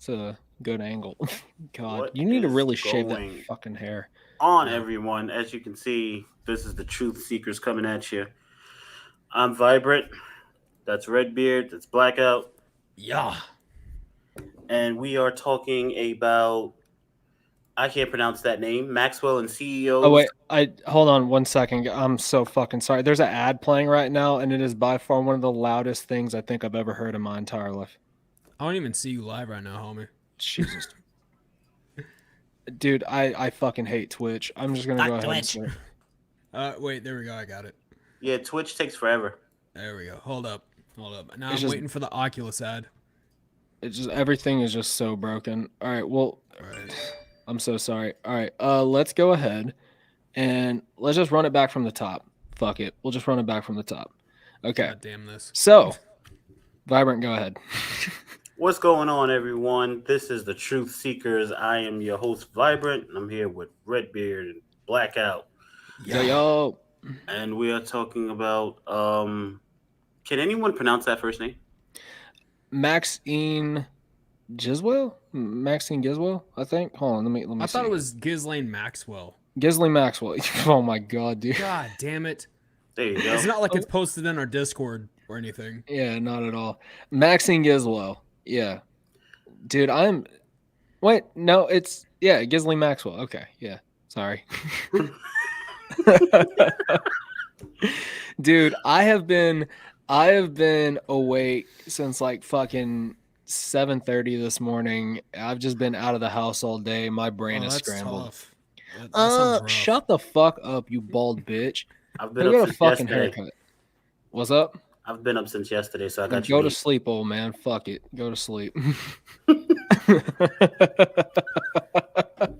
It's a good angle. God, What you need to is really shave that going fucking hair. on, Yeah. everyone? As you can see, this is the Truth Seekers coming at you. I'm Vibrant. That's Redbeard. That's Blackout. Yeah. And we are talking about, I can't pronounce that name, Maxwell and Oh CEOs. wait, I hold on 1 second. I'm so fucking sorry. There's an ad playing right now, and it is by far one of the loudest things I think I've ever heard in my entire life. I don't even see you live right now, homie. Jesus. Dude, I fucking hate Twitch. I'm just gonna go ahead and say it. Wait, there we go. I got it. Yeah, Twitch takes forever. There we go. Hold up. Now It's I'm just waiting for the Oculus ad. it's just everything is just so broken. All right, well, All right. I'm so sorry. All right, let's go ahead and let's just run it back from the top. Fuck it. We'll just run it back from the top. Okay. God damn this. So, Vibrant, go ahead. What's going on, everyone? This is the Truth Seekers. I am your host, Vibrant, and I'm here with Redbeard and Blackout. Yo. And we are talking about, can anyone pronounce that first name? Maxine Giswell? Maxine Giswell, I think. Hold on, let me I see. thought it was Ghislaine Maxwell. Ghislaine Maxwell. Oh my god, dude. God damn it. There you go. It's not like it's posted in our Discord or anything. Yeah, not at all. Maxine Giswell. Yeah. Dude, wait, no, it's Ghislaine Maxwell. Okay, yeah. Sorry. Dude, I have been awake since like fucking 7:30 this morning. I've just been out of the house all day. My brain is That's scrambled. tough. That sounds rough. Shut the fuck up, you bald bitch. I've been Go up get a since fucking yesterday. haircut. What's up? I've been up since yesterday, so I got you. Go to sleep, old man. Fuck it. Go to sleep. All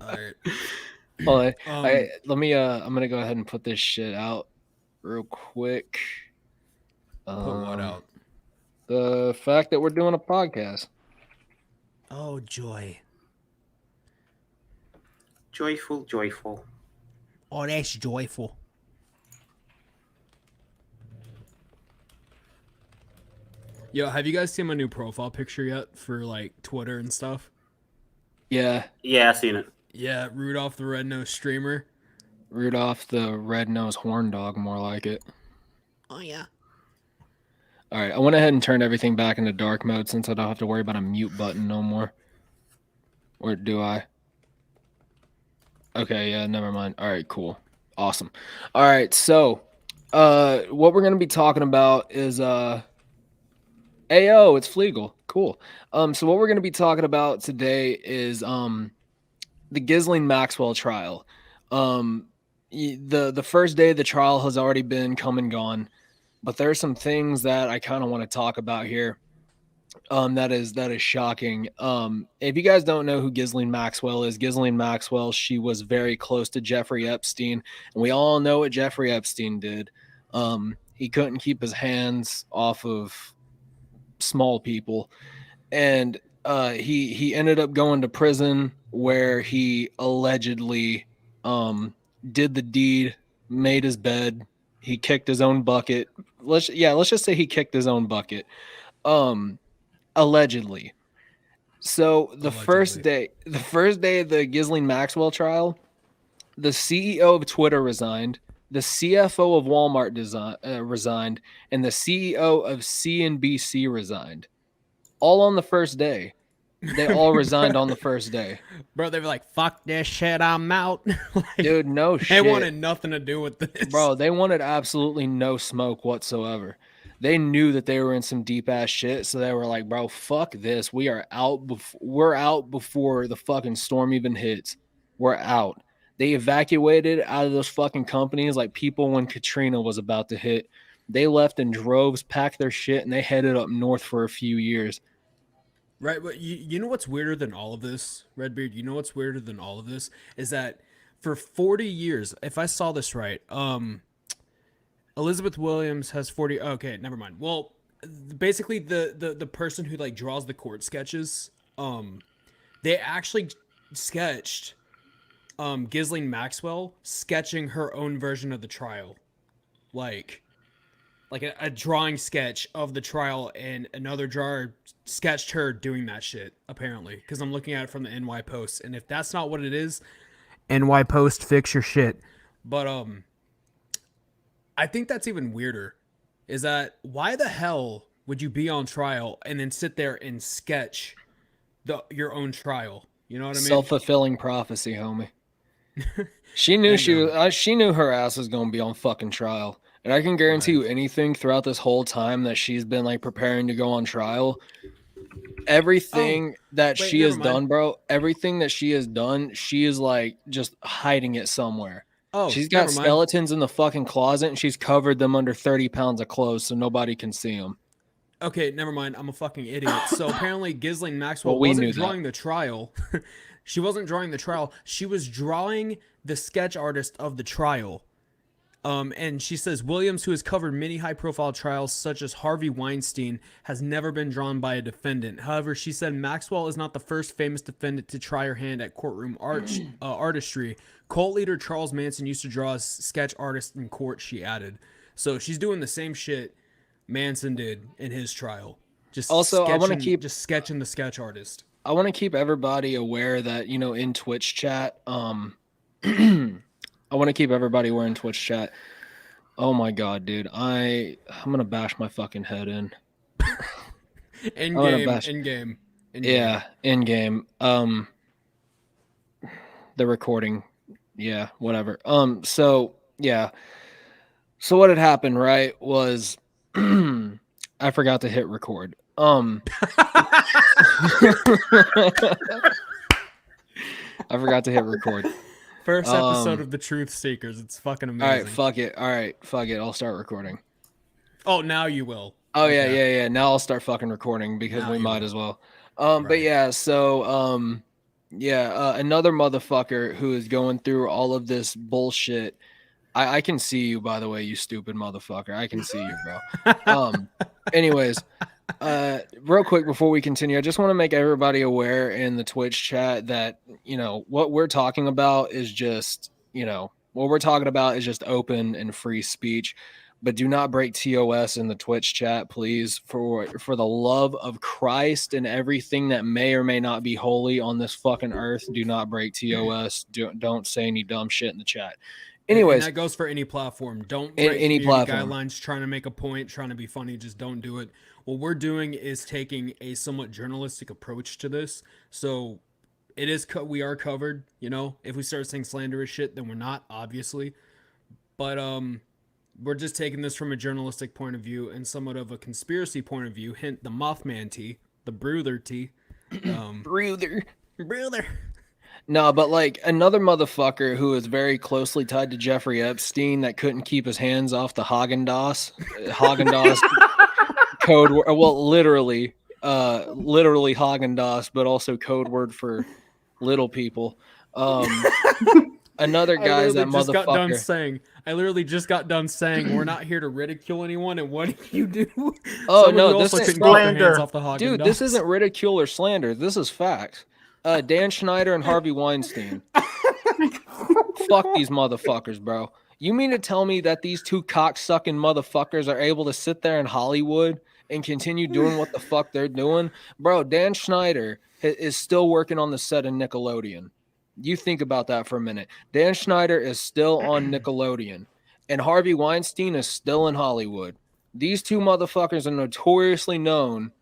right. Hold on. Let me I'm gonna go ahead and put this shit out real quick. Put what out? The fact that we're doing a podcast. Oh, joy. Joyful. Oh, that's joyful. Yo, have you guys seen my new profile picture yet for like Twitter and stuff? Yeah. Yeah, I seen it. Yeah, Rudolph the Red-Nosed Streamer. Rudolph the Red-Nosed Horn Dog, more like it. Oh, yeah. All right, I went ahead and turned everything back into dark mode since I don't have to worry about a mute button no more. Or do I? Okay, yeah, never mind. All right, cool. Awesome. All right, so what we're going to be talking about is Ayo, it's Flegel. Cool. So what we're going to be talking about today is the Ghislaine Maxwell trial. The first day of the trial has already been come and gone, but there are some things that I kind of want to talk about here. That is shocking. If you guys don't know who Ghislaine Maxwell is, Ghislaine Maxwell, she was very close to Jeffrey Epstein, and we all know what Jeffrey Epstein did. He couldn't keep his hands off of small people, and he ended up going to prison where he allegedly did the deed, made his bed, he kicked his own bucket. Let's just say he kicked his own bucket. Allegedly. So the first day of the Ghislaine Maxwell trial, the CEO of Twitter resigned, the CFO of Walmart resigned, and the CEO of CNBC resigned. All on the first day. They all resigned on the first day. Bro, they were like, fuck this shit, I'm out. Like, dude, no shit. They wanted nothing to do with this. Bro, they wanted absolutely no smoke whatsoever. They knew that they were in some deep ass shit, so they were like, bro, fuck this. We are out. We're out before the fucking storm even hits. We're out. They evacuated out of those fucking companies like people when Katrina was about to hit. They left in droves, packed their shit, and they headed up north for a few years. Right, but you know what's weirder than all of this, Redbeard? You know what's weirder than all of this is that for 40 years, if I saw this right, Elizabeth Williams has 40. Okay, never mind. Well, basically the person who like draws the court sketches, they actually sketched Ghislaine Maxwell sketching her own version of the trial. Like, like a drawing sketch of the trial, and another drawer sketched her doing that shit, apparently, because I'm looking at it from the NY Post, and if that's not what it is, NY Post, fix your shit. But I think that's even weirder, is that why the hell would you be on trial and then sit there and sketch your own trial? You know what I mean? Self-fulfilling prophecy, homie. She knew she knew her ass was gonna be on fucking trial, and I can guarantee you anything throughout this whole time that she's been like preparing to go on trial. Everything she has done, bro. Everything that she has done, she is like just hiding it somewhere. Oh, she's got skeletons in the fucking closet, and she's covered them under 30 pounds of clothes so nobody can see them. Okay, never mind. I'm a fucking idiot. So apparently, Ghislaine Maxwell wasn't drawing the trial. She wasn't drawing the trial. She was drawing the sketch artist of the trial. And she says, Williams, who has covered many high-profile trials such as Harvey Weinstein, has never been drawn by a defendant. However, she said Maxwell is not the first famous defendant to try her hand at courtroom artistry. Cult leader Charles Manson used to draw as sketch artist in court, she added. So she's doing the same shit Manson did in his trial. Just also, I want to keep just sketching the sketch artist. I want to keep everybody aware that, you know, in Twitch chat, I want to keep everybody aware in Twitch chat. Oh my god, dude, I'm gonna bash my fucking head in. In game. Yeah, in game. The recording. Yeah, whatever. So yeah. So what had happened, right, was I forgot to hit record. I forgot to hit record. First episode of the Truth Seekers. It's fucking amazing. All right, fuck it. I'll start recording. Oh, now you will. Oh, okay. Yeah. Now I'll start fucking recording because now we might as well. Right. But yeah, so another motherfucker who is going through all of this bullshit. I can see you, by the way, you stupid motherfucker. I can see you, bro. Anyways, real quick before we continue, I just want to make everybody aware in the Twitch chat that, you know, what we're talking about is just, open and free speech. But do not break TOS in the Twitch chat, please, for the love of Christ and everything that may or may not be holy on this fucking earth. Do not break TOS. Don't say any dumb shit in the chat. Anyways, and that goes for any platform. Don't break any platform guidelines trying to make a point, trying to be funny. Just don't do it. What we're doing is taking a somewhat journalistic approach to this. So it is we are covered. You know, if we start saying slanderous shit, then we're not, obviously. But we're just taking this from a journalistic point of view and somewhat of a conspiracy point of view. Hint: the Mothman tea, the Brother tea, Brother. No, but like another motherfucker who is very closely tied to Jeffrey Epstein that couldn't keep his hands off the Haagen-Dazs code word. Well, literally Haagen-Dazs, but also code word for little people. Another guy's that motherfucker. I literally just got done saying we're not here to ridicule anyone, and what do you do? Oh no, this is slander, dude. This isn't ridicule or slander. This is fact. Dan Schneider and Harvey Weinstein. Fuck these motherfuckers, bro. You mean to tell me that these two cock-sucking motherfuckers are able to sit there in Hollywood and continue doing what the fuck they're doing? Bro, Dan Schneider is still working on the set of Nickelodeon. You think about that for a minute. Dan Schneider is still on Nickelodeon, and Harvey Weinstein is still in Hollywood. These two motherfuckers are notoriously known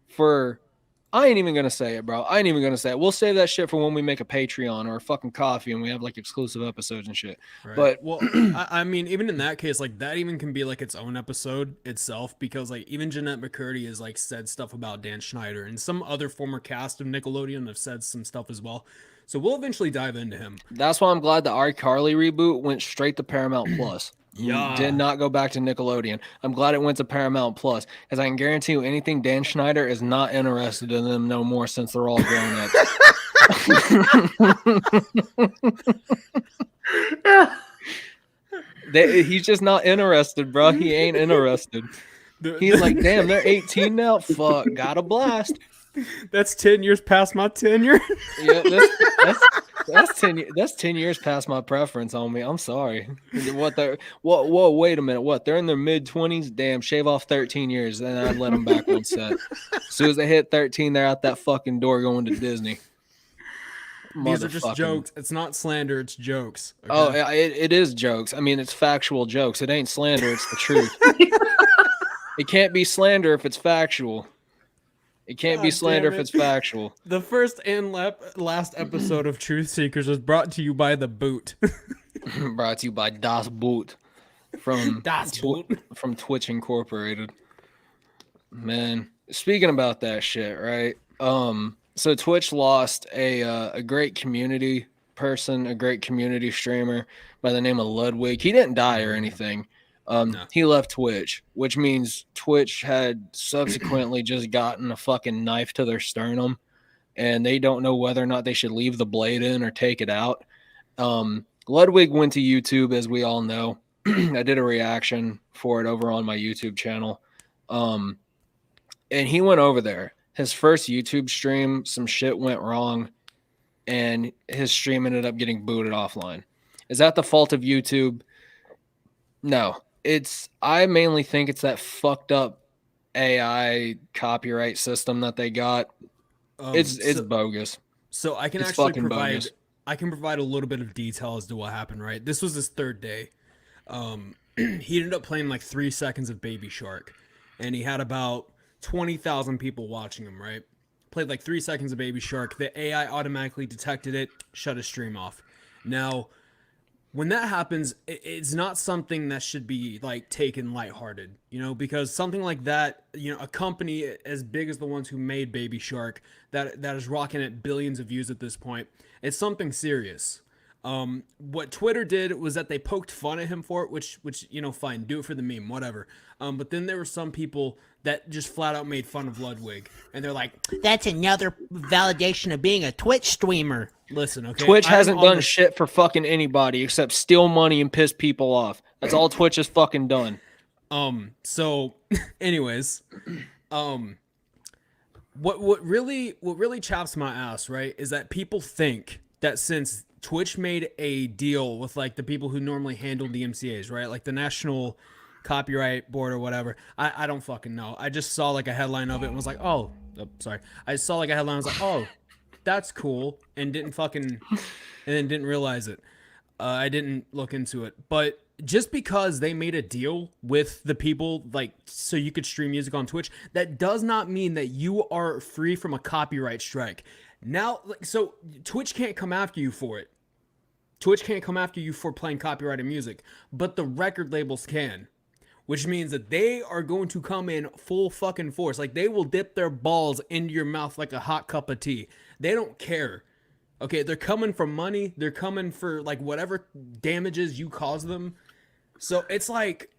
for... I ain't even going to say it, bro. I ain't even going to say it. We'll save that shit for when we make a Patreon or a fucking coffee and we have like exclusive episodes and shit. Right. But well, I mean, even in that case, like that even can be like its own episode itself, because like even Jeanette McCurdy has like said stuff about Dan Schneider, and some other former cast of Nickelodeon have said some stuff as well. So we'll eventually dive into him. That's why I'm glad the iCarly reboot went straight to Paramount Plus. Yeah. Did not go back to Nickelodeon. I'm glad it went to Paramount Plus, because I can guarantee you anything Dan Schneider is not interested in them no more since they're all grown up. He's just not interested, bro. He ain't interested. He's like, damn, they're 18 now. Fuck, got a blast. That's 10 years past my tenure. Yeah, That's 10 years past my preference on me. I'm sorry. Wait a minute. What? They're in their mid-20s? Damn, shave off 13 years, and I'd let them back on set. As soon as they hit 13, they're out that fucking door going to Disney. These are just jokes. It's not slander, it's jokes. Okay? Oh, it is jokes. I mean, it's factual jokes. It ain't slander, it's the truth. It can't be slander if it's factual. It can't be slander if it's factual. The first and last episode of Truth Seekers was brought to you by The Boot. Brought to you by Das Boot from Twitch Incorporated. Man, speaking about that shit, right? So Twitch lost a great community person, a great community streamer by the name of Ludwig. He didn't die or anything. No. He left Twitch, which means Twitch had subsequently just gotten a fucking knife to their sternum, and they don't know whether or not they should leave the blade in or take it out. Ludwig went to YouTube, as we all know. I did a reaction for it over on my YouTube channel. And he went over there. His first YouTube stream, some shit went wrong, and his stream ended up getting booted offline. Is that the fault of YouTube? No. I mainly think it's that fucked up AI copyright system that they got. It's bogus. So I can actually provide a little bit of detail as to what happened, right? This was his third day. He ended up playing like 3 seconds of Baby Shark, and he had about 20,000 people watching him, right? Played like 3 seconds of Baby Shark. The AI automatically detected it, shut his stream off. Now, when that happens, it's not something that should be like taken lighthearted, because something like that, a company as big as the ones who made Baby Shark that is rocking at billions of views at this point, it's something serious. What Twitter did was that they poked fun at him for it, which fine, do it for the meme, whatever. But then there were some people that just flat out made fun of Ludwig, and they're like, "That's another validation of being a Twitch streamer." Listen, okay, Twitch hasn't done shit for fucking anybody except steal money and piss people off. That's all Twitch has fucking done. So, anyways, what really chaps my ass, right, is that people think that since Twitch made a deal with like the people who normally handle DMCAs, right, like the National Copyright Board or whatever. I don't fucking know. I just saw like a headline of it and was like, I saw like a headline. I was like, oh, that's cool, and then didn't realize it. I didn't look into it, but just because they made a deal with the people, like, so you could stream music on Twitch, that does not mean that you are free from a copyright strike. Now, so Twitch can't come after you for it. Twitch can't come after you for playing copyrighted music, but the record labels can, which means that they are going to come in full fucking force. Like, they will dip their balls into your mouth like a hot cup of tea. They don't care. Okay, they're coming for money. They're coming for, like, whatever damages you cause them. So it's like,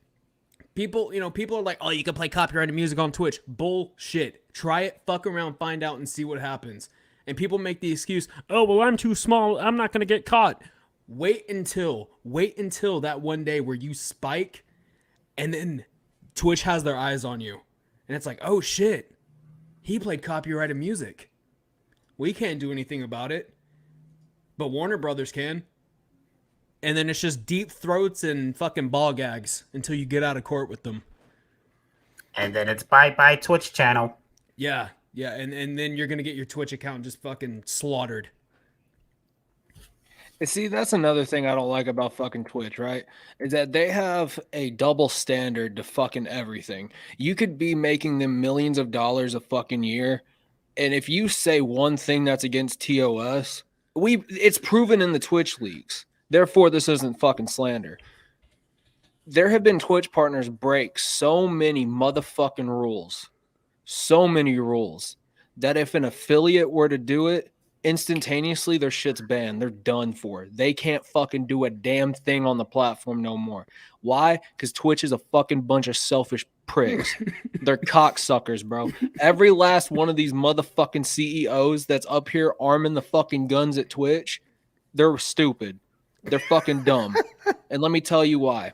people are like, oh, you can play copyrighted music on Twitch. Bullshit. Try it, fuck around, find out, and see what happens. And people make the excuse, oh, well, I'm too small. I'm not going to get caught. Wait until that one day where you spike, and then Twitch has their eyes on you. And it's like, oh, shit. He played copyrighted music. We can't do anything about it. But Warner Brothers can. And then it's just deep throats and fucking ball gags until you get out of court with them. And then it's bye-bye Twitch channel. Yeah. And then you're going to get your Twitch account just fucking slaughtered. See, that's another thing I don't like about fucking Twitch, right? Is that they have a double standard to fucking everything. You could be making them millions of dollars a fucking year, and if you say one thing that's against C.E.O'S, it's proven in the Twitch leaks. Therefore, this isn't fucking slander. There have been Twitch partners break so many motherfucking rules, that if an affiliate were to do it, instantaneously their shit's banned. They're done for. They can't fucking do a damn thing on the platform no more. Why? Because Twitch is a fucking bunch of selfish pricks. They're cocksuckers, bro. Every last one of these motherfucking C.E.O's that's up here arming the fucking guns at Twitch, they're stupid. They're fucking dumb. And let me tell you why.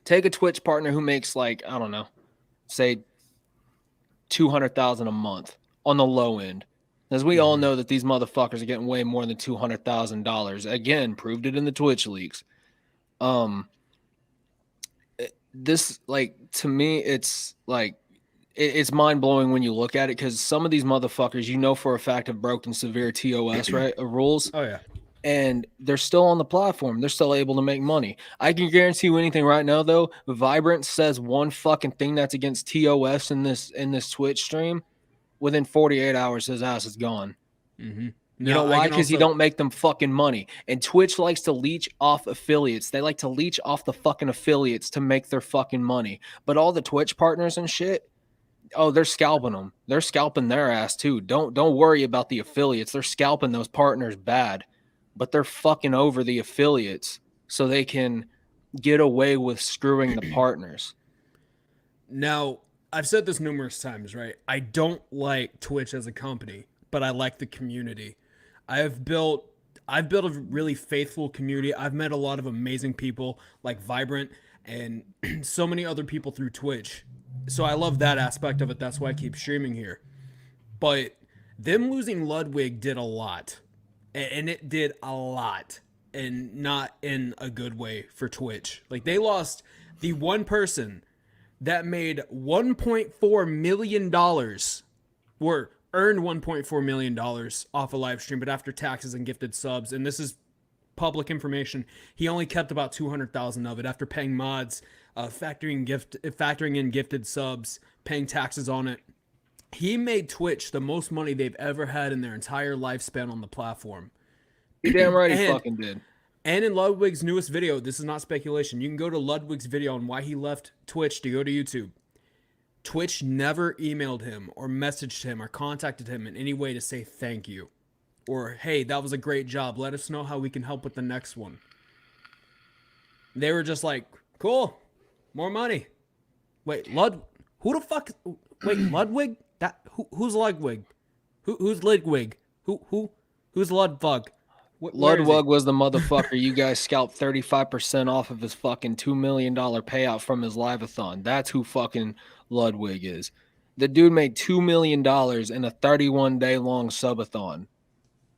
Take a Twitch partner who makes, like, I don't know, say $200,000 a month on the low end. As we all know that these motherfuckers are getting way more than $200,000. Again, proved it in the Twitch leaks. This, like, to me, it's like, it's mind blowing when you look at it, because some of these motherfuckers, you know, for a fact, have broken severe TOS rules. Oh yeah. And they're still on the platform. They're still able to make money. I can guarantee you anything right now, though. Vibrant says one fucking thing that's against TOS in this Twitch stream, within 48 hours, his ass is gone. Mm-hmm. You know why? Because you don't make them fucking money. And Twitch likes to leech off affiliates. They like to leech off the fucking affiliates to make their fucking money. But all the Twitch partners and shit, oh, they're scalping them. They're scalping their ass too. Don't worry about the affiliates. They're scalping those partners bad. But they're fucking over the affiliates so they can get away with screwing the partners. Now, I've said this numerous times, right? I don't like Twitch as a company, but I like the community. I've built a really faithful community. I've met a lot of amazing people like Vibrant and so many other people through Twitch. So I love that aspect of it. That's why I keep streaming here. But them losing Ludwig did a lot. And it did a lot. And not in a good way for Twitch. Like, they lost the one person that made $1.4 million or earned $1.4 million off a live stream, but after taxes and gifted subs, and this is public information, he only kept about 200,000 of it after paying mods, factoring in gifted subs, paying taxes on it. He made Twitch the most money they've ever had in their entire lifespan on the platform. You damn right he fucking did. And in Ludwig's newest video, this is not speculation, you can go to Ludwig's video on why he left Twitch to go to YouTube. Twitch never emailed him or messaged him or contacted him in any way to say thank you. Or, hey, that was a great job. Let us know how we can help with the next one. They were just like, cool, more money. Wait, who the fuck? Wait, Ludwig? Who's Ludwig? Who's Ludwig? Who's Ludwig? Ludwig was the motherfucker you guys scalped 35% off of his fucking $2 million payout from his live-a-thon. That's who fucking Ludwig is. The dude made $2 million in a 31-day long subathon.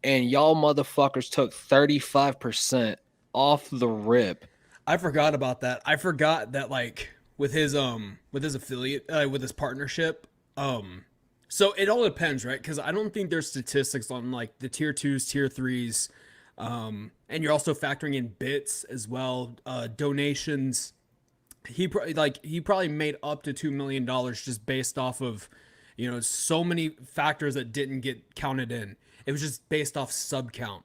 And y'all motherfuckers took 35% off the rip. I forgot about that. I forgot that, like, with his affiliate, with his partnership, so it all depends, right? Because I don't think there's statistics on, like, the tier 2s, tier 3s, and you're also factoring in bits as well, donations. He probably made up to $2 million just based off of, you know, so many factors that didn't get counted in. It was just based off sub count.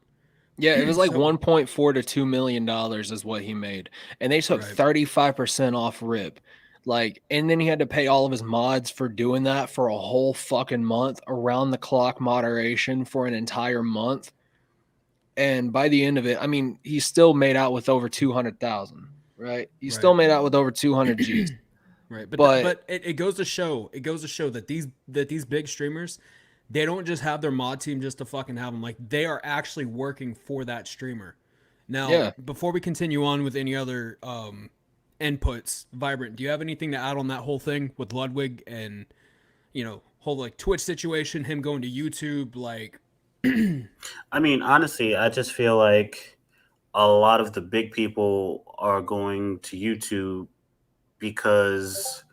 Yeah, it was like $1.4 to $2 million is what he made, and they took 35% off rip. Like, and then he had to pay all of his mods for doing that for a whole fucking month, around the clock moderation for an entire month. And by the end of it, I mean, he still made out with over 200,000, right? He still made out with over 200 G's. Right. But it goes to show that these big streamers, they don't just have their mod team just to fucking have them. Like, they are actually working for that streamer. Now, before we continue on with any other inputs, Vibrant, do you have anything to add on that whole thing with Ludwig and, you know, whole like Twitch situation, him going to YouTube, like? I mean, honestly, I just feel like a lot of the big people are going to YouTube because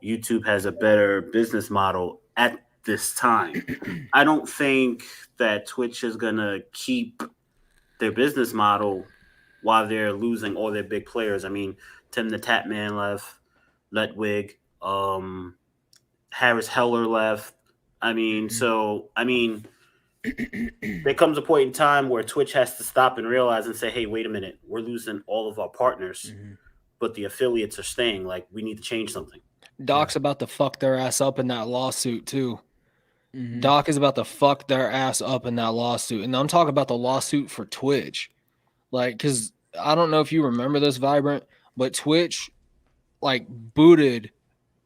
YouTube has a better business model at this time. I don't think that Twitch is gonna keep their business model while they're losing all their big players. I mean, Tim the Tatman left, Ludwig, Harris Heller left. I mean, there comes a point in time where Twitch has to stop and realize and say, hey, wait a minute, we're losing all of our partners, but the affiliates are staying. Like, we need to change something. Doc's about to fuck their ass up in that lawsuit too. Doc is about to fuck their ass up in that lawsuit. And I'm talking about the lawsuit for Twitch. Like, because I don't know if you remember this, Vibrant, but Twitch, like, booted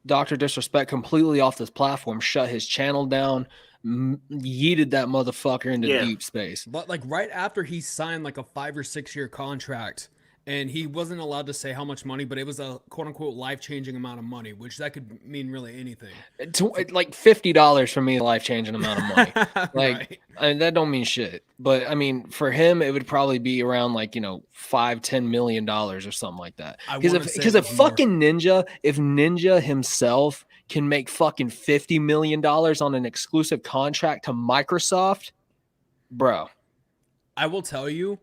Dr. Disrespect completely off this platform, shut his channel down, yeeted that motherfucker into deep space. But, like, right after he signed, like, a 5 or 6 year contract and he wasn't allowed to say how much money, but it was a quote unquote life-changing amount of money, which that could mean really anything. Like $50 for me, a life-changing amount of money. Like, right. that don't mean shit. But I mean, for him, it would probably be around like, $5-10 million or something like that. Because if fucking if Ninja himself can make fucking $50 million on an exclusive contract to Microsoft, bro, I will tell you.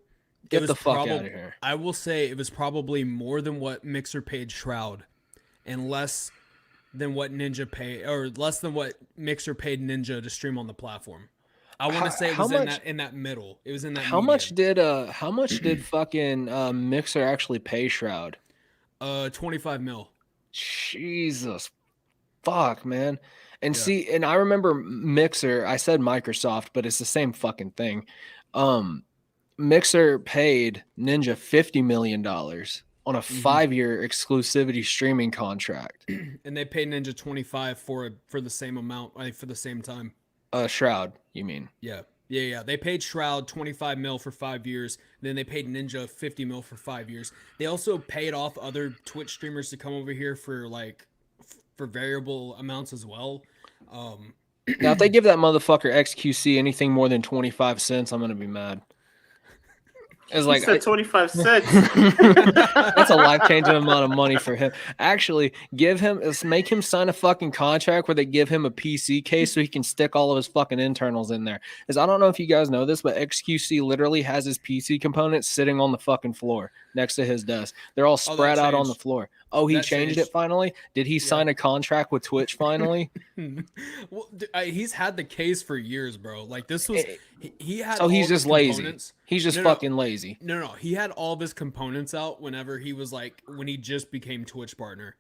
Get the fuck out of here. I will say it was probably more than what Mixer paid Shroud, and less than what Ninja paid, or less than what Mixer paid Ninja to stream on the platform. I want to say it was in that middle. It was in that. How much did fucking Mixer actually pay Shroud? 25 mil. Jesus, fuck, man. And see, and I remember Mixer. I said Microsoft, but it's the same fucking thing. Mixer paid Ninja $50 million on a 5-year exclusivity streaming contract, and they paid Ninja 25 for the same amount, for the same time. Shroud, you mean? Yeah. They paid Shroud 25 mil for 5 years. Then they paid Ninja 50 mil for 5 years. They also paid off other Twitch streamers to come over here for variable amounts as well. Now, if they give that motherfucker XQC anything more than 25 cents, I'm gonna be mad. It's like 25 cents. That's a life-changing amount of money for him. Actually, make him sign a fucking contract where they give him a PC case so he can stick all of his fucking internals in there. Because I don't know if you guys know this, but XQC literally has his PC components sitting on the fucking floor next to his desk. They're all spread out on the floor. Oh, he changed it finally? Did he sign a contract with Twitch finally? Well, he's had the case for years, bro. Like, this was... He had. So he's just lazy. He's just fucking lazy. No. He had all of his components out whenever he was when he just became Twitch partner,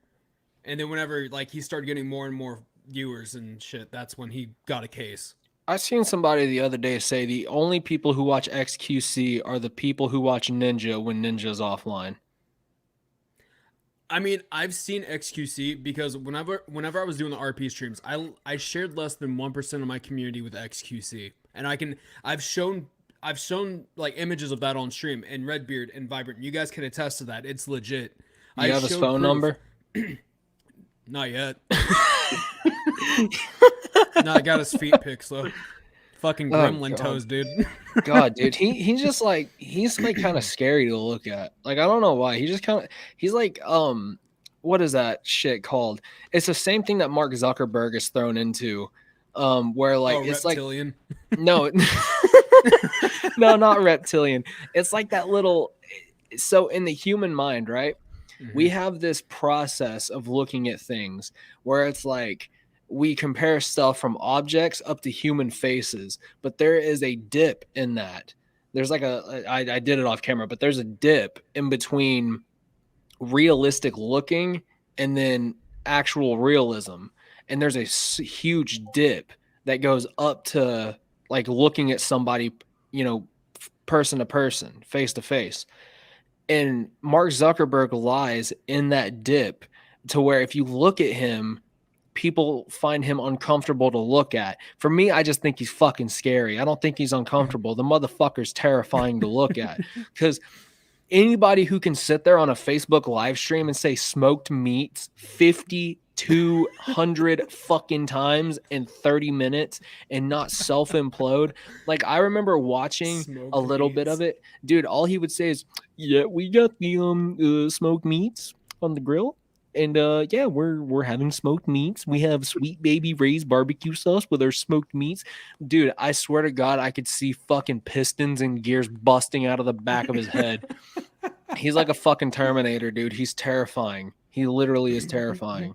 and then whenever he started getting more and more viewers and shit, that's when he got a case. I seen somebody the other day say the only people who watch XQC are the people who watch Ninja when Ninja's offline. I mean, I've seen XQC because whenever I was doing the RP streams, I shared less than 1% of my community with XQC. And I've shown images of that on stream, and Redbeard and Vibrant. You guys can attest to that. It's legit. You have his phone number? Not yet. No, I got his feet pics though. Fucking gremlin toes, dude. God, dude, he's just he's kind of scary to look at. I don't know why. He's like what is that shit called? It's the same thing that Mark Zuckerberg is thrown into. Where it's reptilian? No, no, not reptilian. It's like that little. So in the human mind, right? Mm-hmm. We have this process of looking at things where it's we compare stuff from objects up to human faces, but there is a dip in that. There's I did it off camera, but there's a dip in between realistic looking and then actual realism. And there's a huge dip that goes up to looking at somebody, person to person, face to face. And Mark Zuckerberg lies in that dip to where if you look at him, people find him uncomfortable to look at. For me, I just think he's fucking scary. I don't think he's uncomfortable. The motherfucker's terrifying to look at because anybody who can sit there on a Facebook live stream and say smoked meats 5,200 fucking times in 30 minutes and not self-implode. I remember watching a little bit of it. Dude, all he would say is, yeah, we got the smoked meats on the grill. And yeah, we're having smoked meats. We have Sweet Baby Ray's barbecue sauce with our smoked meats. Dude, I swear to God, I could see fucking pistons and gears busting out of the back of his head. He's like a fucking Terminator, dude. He's terrifying. He literally is terrifying.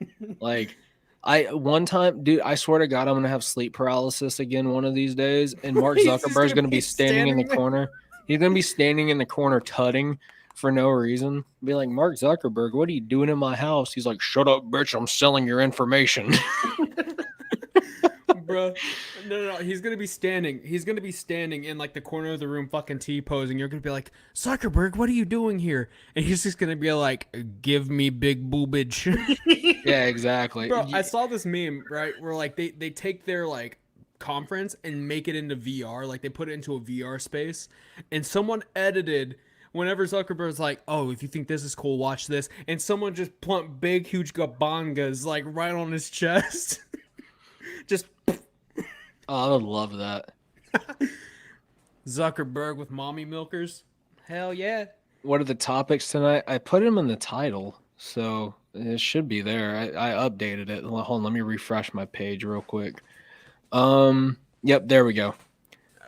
One time, dude, I swear to God, I'm gonna have sleep paralysis again one of these days. And Mark Zuckerberg's gonna be standing in the corner. He's gonna be standing in the corner tutting for no reason. Be like, Mark Zuckerberg, what are you doing in my house? He's like, shut up, bitch, I'm selling your information. Bro, no, he's gonna be standing in the corner of the room fucking T-posing. You're gonna be like, Zuckerberg, what are you doing here? And he's just gonna be like, give me big boobage. Yeah, exactly. Bro, I saw this meme, right, where they take their conference and make it into VR. They put it into a VR space, and someone edited whenever Zuckerberg's like, "Oh, if you think this is cool, watch this," and someone just plumped big, huge gabangas like right on his chest, just. Oh, I would love that. Zuckerberg with mommy milkers. Hell yeah. What are the topics tonight? I put them in the title, so it should be there. I updated it. Hold on, let me refresh my page real quick. Yep, there we go.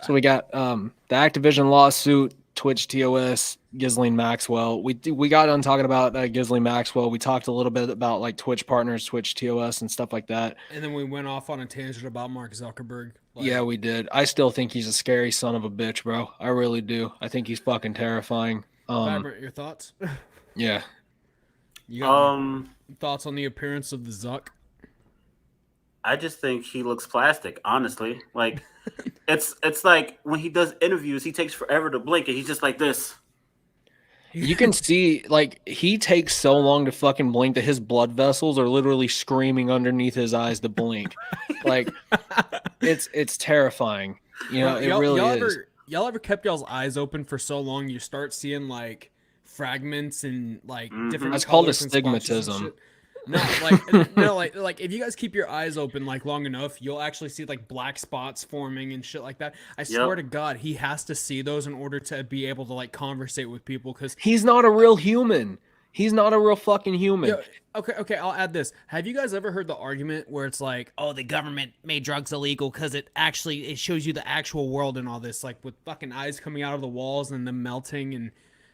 So we got the Activision lawsuit, Twitch TOS, Ghislaine Maxwell. We got done talking about Ghislaine Maxwell. We talked a little bit about like Twitch partners, Twitch TOS, and stuff like that. And then we went off on a tangent about Mark Zuckerberg. Like, yeah, we did. I still think he's a scary son of a bitch, bro. I really do. I think he's fucking terrifying. Vibrant, your thoughts? Yeah. You got thoughts on the appearance of the Zuck? I just think he looks plastic, honestly. Like it's like when he does interviews, he takes forever to blink and he's just like this. You can see, like, he takes so long to fucking blink that his blood vessels are literally screaming underneath his eyes to blink. Like, it's terrifying. You know, it really is. Y'all ever kept y'all's eyes open for so long you start seeing, like, fragments and, like, different That's called colors astigmatism. No, like if you guys keep your eyes open like long enough, you'll actually see like black spots forming and shit like that. I swear to God, he has to see those in order to be able to like conversate with people because he's not a real human. He's not a real fucking human. Yeah, okay, I'll add this. Have you guys ever heard the argument where it's like, oh, the government made drugs illegal because it shows you the actual world and all this, like with fucking eyes coming out of the walls and them melting and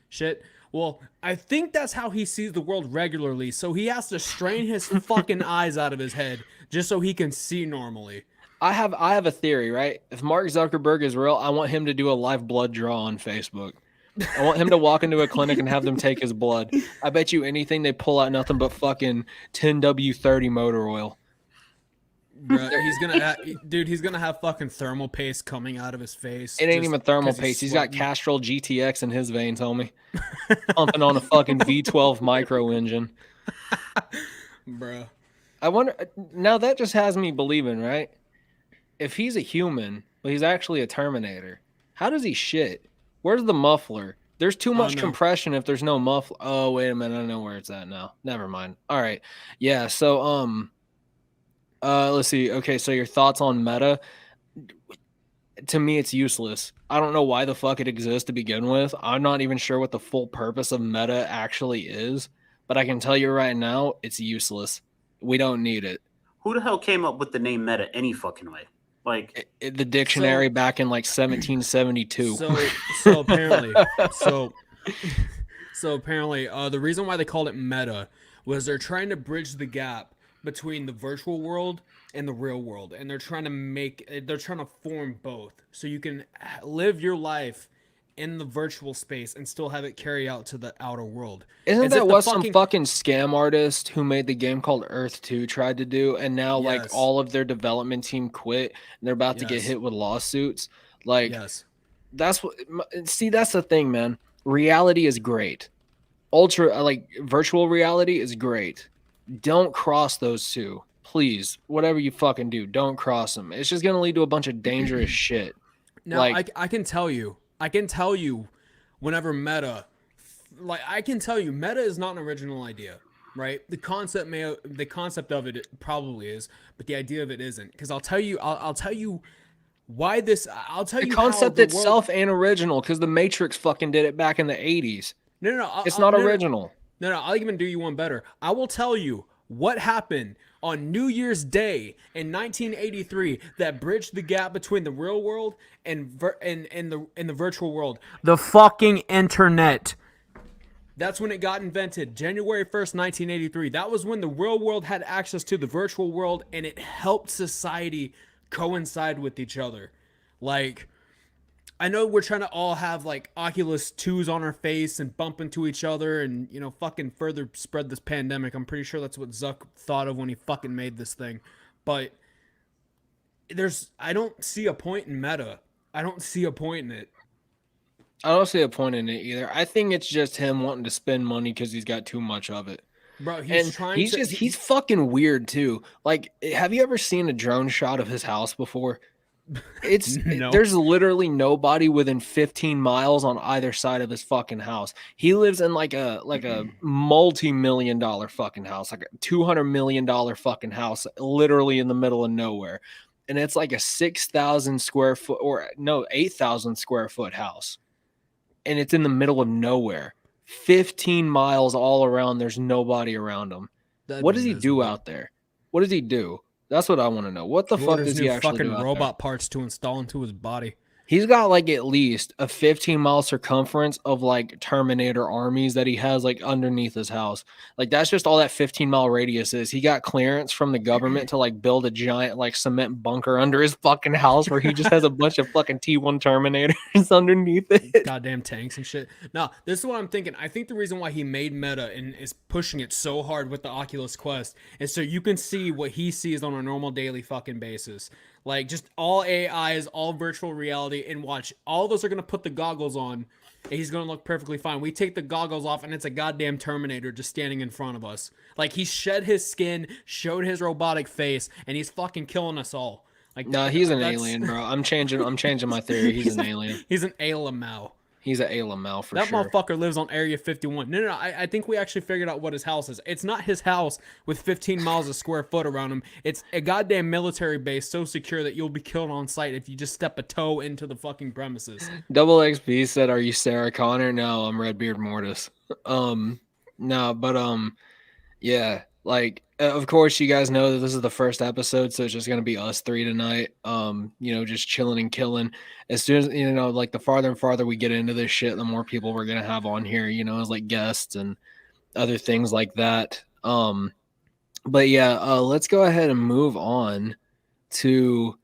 shit? Well, I think that's how he sees the world regularly, so he has to strain his fucking eyes out of his head just so he can see normally. I have a theory, right? If Mark Zuckerberg is real, I want him to do a live blood draw on Facebook. I want him to walk into a clinic and have them take his blood. I bet you anything they pull out nothing but fucking 10W30 motor oil. Bro, he's gonna have fucking thermal paste coming out of his face. It ain't even thermal paste. He's got Castrol GTX in his veins, homie. Pumping on a fucking V12 micro engine. Bro. I wonder, now that just has me believing, right? If he's a human, but he's actually a Terminator, how does he shit? Where's the muffler? There's too much compression if there's no muffler. Oh, wait a minute. I know where it's at now. Never mind. All right. Yeah, so, let's see. Okay, so your thoughts on Meta. To me, it's useless. I don't know why the fuck it exists to begin with. I'm not even sure what the full purpose of Meta actually is, but I can tell you right now, it's useless. We don't need it. Who the hell came up with the name Meta any fucking way? Like the dictionary back in like 1772. So apparently, the reason why they called it Meta was they're trying to bridge the gap between the virtual world and the real world, and they're trying to form both so you can live your life in the virtual space and still have it carry out to the outer world. Isn't that what some fucking scam artist who made the game called Earth 2 tried to do, and now like all of their development team quit and they're about to get hit with lawsuits? Like that's the thing, man. Reality is great. Virtual reality is great. Don't cross those two. Please, whatever you fucking do, don't cross them. It's just going to lead to a bunch of dangerous shit. Now, I can tell you whenever Meta is not an original idea, right? The concept of it probably is, but the idea of it isn't. Because I'll tell you why this, the concept itself ain't original because the Matrix fucking did it back in the 80s. No, it's not original. No, I'll even do you one better. I will tell you what happened on New Year's Day in 1983 that bridged the gap between the real world and the virtual world. The fucking internet. That's when it got invented, January 1st, 1983. That was when the real world had access to the virtual world, and it helped society coincide with each other. Like, I know we're trying to all have like Oculus 2s on our face and bump into each other and, you know, fucking further spread this pandemic. I'm pretty sure that's what Zuck thought of when he fucking made this thing. But I don't see a point in Meta. I don't see a point in it. I don't see a point in it either. I think it's just him wanting to spend money because he's got too much of it. Bro, he's fucking weird too. Like, have you ever seen a drone shot of his house before? No. There's literally nobody within 15 miles on either side of his fucking house. He lives in like a multi-million dollar fucking house, like a $200 million fucking house, literally in the middle of nowhere. And it's like a 6,000 square foot, or no, 8,000 square foot house. And it's in the middle of nowhere. 15 miles all around. There's nobody around him. What does he do out there? What does he do? That's what I want to know. What the fuck does he actually do out robot parts to install into his body. He's got like at least a 15-mile circumference of like Terminator armies that he has like underneath his house. Like that's just all that 15-mile radius is. He got clearance from the government to like build a giant like cement bunker under his fucking house where he just has a bunch of fucking T1 Terminators underneath it. Goddamn tanks and shit. Now, this is what I'm thinking. I think the reason why he made Meta and is pushing it so hard with the Oculus Quest is so you can see what he sees on a normal daily fucking basis. Like, just all AIs, all virtual reality, and watch. All those are going to put the goggles on, and he's going to look perfectly fine. We take the goggles off, and it's a goddamn Terminator just standing in front of us. Like, he shed his skin, showed his robotic face, and he's fucking killing us all. Like, no, he's an alien, bro. I'm changing my theory. He's an alien. He's an Alamau. He's an Alamau for sure. That motherfucker lives on Area 51. No. I think we actually figured out what his house is. It's not his house with 15 miles a square foot around him. It's a goddamn military base so secure that you'll be killed on sight if you just step a toe into the fucking premises. Double XP said, "Are you Sarah Connor?" No, I'm Redbeard Mortis. No, but yeah. Like, of course, you guys know that this is the first episode, so it's just going to be us three tonight, just chilling and killing. As soon as, like the farther and farther we get into this shit, the more people we're going to have on here, as like guests and other things like that. But yeah, let's go ahead and move on to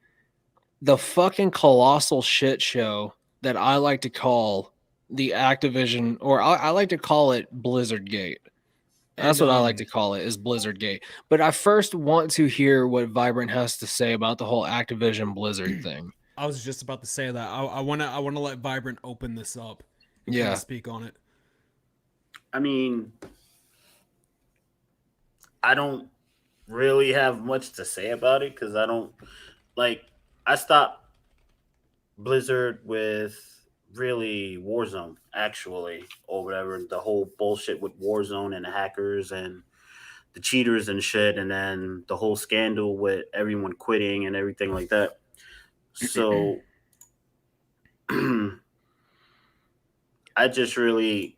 the fucking colossal shit show that I like to call the Activision, or I like to call it Blizzard Gate. That's what I like to call it, is Blizzard Gate. But I first want to hear what Vibrant has to say about the whole Activision Blizzard thing. I was just about to say that. I wanna let Vibrant open this up and kind of speak on it. I mean, I don't really have much to say about it because I stopped Blizzard with really Warzone, actually, or whatever, the whole bullshit with Warzone and the hackers and the cheaters and shit, and then the whole scandal with everyone quitting and everything like that. So I just really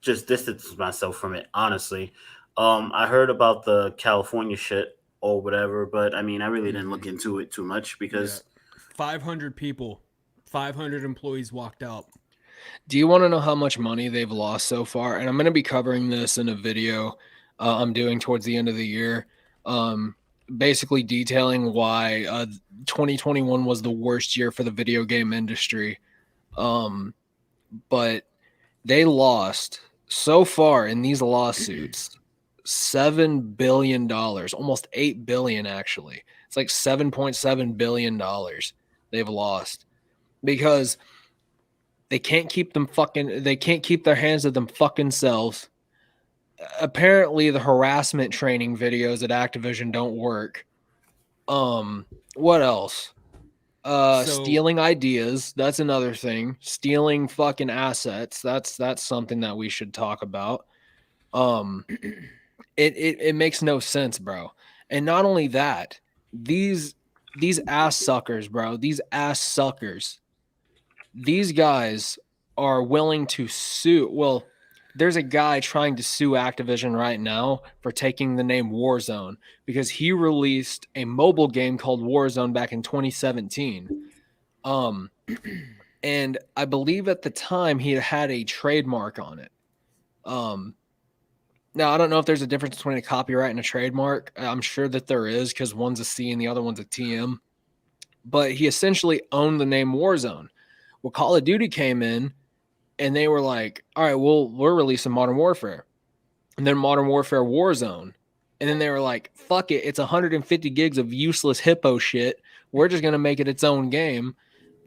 distanced myself from it, honestly. I heard about the California shit or whatever, but I mean, I really didn't look into it too much because 500 people, 500 employees walked out. Do you want to know how much money they've lost so far? And I'm going to be covering this in a video I'm doing towards the end of the year, basically detailing why 2021 was the worst year for the video game industry. But they lost so far in these lawsuits $7 billion, almost $8 billion actually. It's like $7.7 billion they've lost because they can't keep their hands to them fucking selves. Apparently the harassment training videos at Activision don't work. What else? Stealing ideas, that's another thing. Stealing fucking assets, that's something that we should talk about. It makes no sense, bro. And not only that, these ass suckers, bro, these guys are willing to sue. Well, there's a guy trying to sue Activision right now for taking the name Warzone because he released a mobile game called Warzone back in 2017. And I believe at the time he had a trademark on it. Now, I don't know if there's a difference between a copyright and a trademark. I'm sure that there is because one's a C and the other one's a TM. But he essentially owned the name Warzone. Well, Call of Duty came in and they were like, all right, well, we're releasing Modern Warfare. And then Modern Warfare Warzone. And then they were like, fuck it, it's 150 gigs of useless hippo shit. We're just going to make it its own game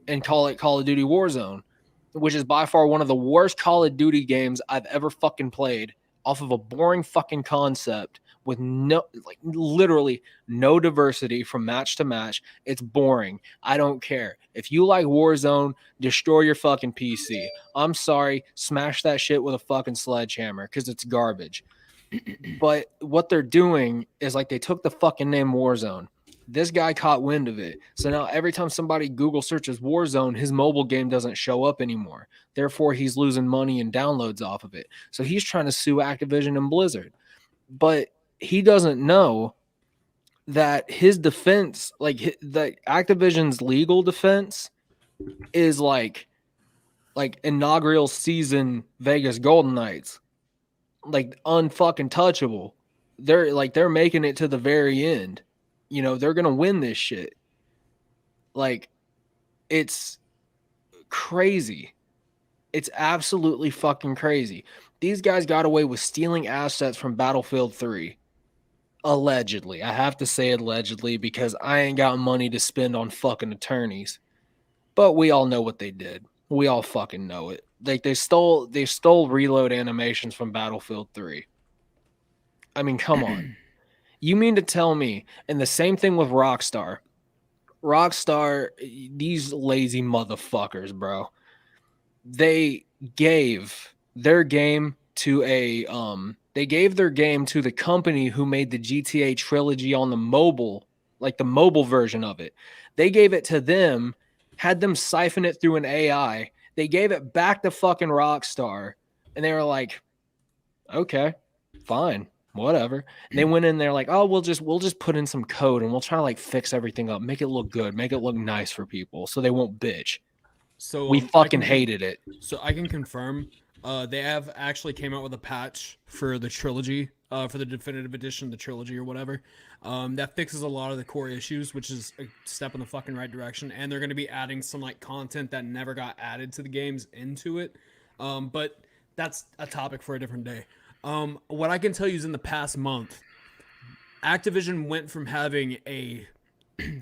and call it Call of Duty Warzone, which is by far one of the worst Call of Duty games I've ever fucking played off of a boring fucking concept with literally no diversity from match to match. It's boring. I don't care. If you like Warzone, destroy your fucking PC. I'm sorry, smash that shit with a fucking sledgehammer because it's garbage. But what they're doing is like they took the fucking name Warzone. This guy caught wind of it. So now every time somebody Google searches Warzone, his mobile game doesn't show up anymore. Therefore, he's losing money and downloads off of it. So he's trying to sue Activision and Blizzard. But he doesn't know that his defense, like the Activision's legal defense, is like inaugural season Vegas Golden Knights, like unfucking touchable. They're making it to the very end. You know, they're gonna win this shit. Like, it's crazy. It's absolutely fucking crazy. These guys got away with stealing assets from Battlefield 3. Allegedly. I have to say allegedly because I ain't got money to spend on fucking attorneys. But we all know what they did. We all fucking know it. Like they stole reload animations from Battlefield 3. I mean, come on. You mean to tell me, and the same thing with Rockstar. Rockstar, these lazy motherfuckers, bro. They gave their game to the company who made the GTA trilogy on the mobile, like the mobile version of it. They gave it to them, had them siphon it through an AI. They gave it back to fucking Rockstar, and they were like, okay, fine. Whatever. And they went in there like, oh, we'll just put in some code and we'll try to like fix everything up, make it look good, make it look nice for people so they won't bitch. So we fucking hated it. So I can confirm they have actually came out with a patch for the trilogy, for the definitive edition, the trilogy or whatever. That fixes a lot of the core issues, which is a step in the fucking right direction. And they're going to be adding some like content that never got added to the games into it. But that's a topic for a different day. What I can tell you is in the past month, Activision went from having a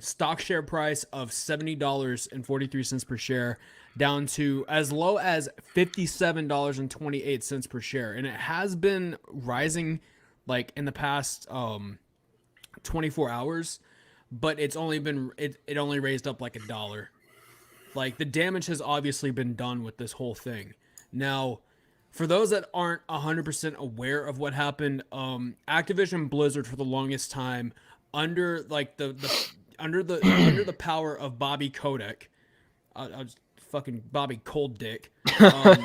stock share price of $70.43 per share down to as low as $57.28 per share. And it has been rising like in the past 24 hours, but it's only been, it only raised up like $1. Like the damage has obviously been done with this whole thing. Now, for those that aren't 100% aware of what happened, Activision Blizzard for the longest time, under like under the power of Bobby Kotick, I was fucking Bobby Cold Dick. I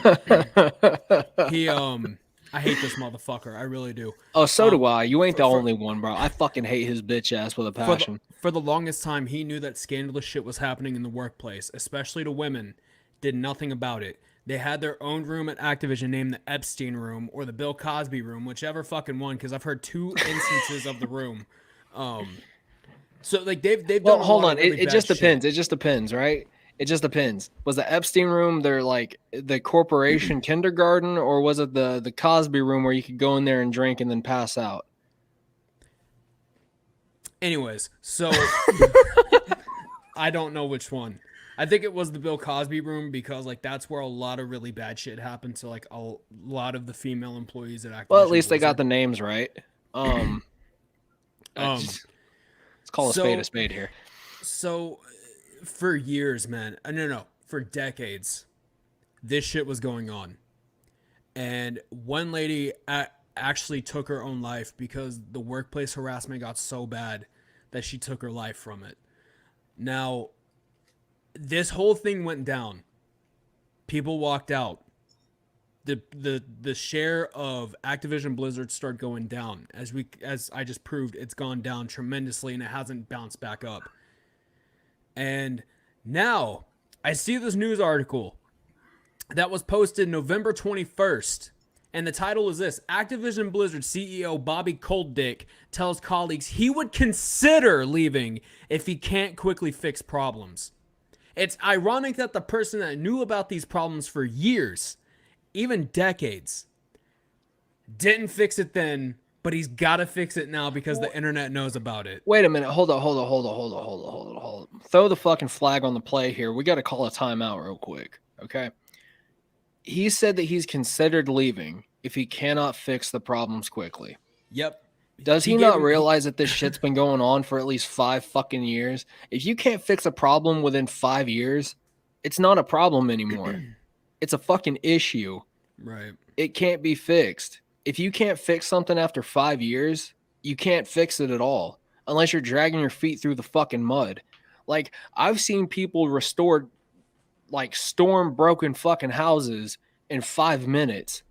hate this motherfucker. I really do. Oh, so do I. You ain't the only one, bro. I fucking hate his bitch ass with a passion. For the longest time, he knew that scandalous shit was happening in the workplace, especially to women. Did nothing about it. They had their own room at Activision named the Epstein room or the Bill Cosby room, whichever fucking one, because I've heard 2 instances of the room. So like they've done. Hold on. It just depends. Shit. It just depends, right? It just depends. Was the Epstein room their like the corporation kindergarten, or was it the Cosby room where you could go in there and drink and then pass out? Anyways, so I don't know which one. I think it was the Bill Cosby room because like that's where a lot of really bad shit happened to like a lot of the female employees at Activision. Well, at least they got the names right. Let's call a spade here. So for years, man, for decades, this shit was going on. And one lady actually took her own life because the workplace harassment got so bad that she took her life from it. Now, this whole thing went down. People walked out. The share of Activision Blizzard started going down. As I just proved, it's gone down tremendously and it hasn't bounced back up. And now I see this news article that was posted November 21st. And the title is this: Activision Blizzard CEO Bobby Kotick tells colleagues he would consider leaving if he can't quickly fix problems. It's ironic that the person that knew about these problems for years, even decades, didn't fix it then, but he's got to fix it now because the internet knows about it. Wait a minute. Hold on. Throw the fucking flag on the play here. We got to call a timeout real quick. Okay. He said that he's considered leaving if he cannot fix the problems quickly. Yep. Does he not realize that this shit's been going on for at least 5 fucking years? If you can't fix a problem within 5 years, it's not a problem anymore. It's a fucking issue. Right. It can't be fixed. If you can't fix something after 5 years, you can't fix it at all unless you're dragging your feet through the fucking mud. Like, I've seen people restore like storm broken fucking houses in 5 minutes.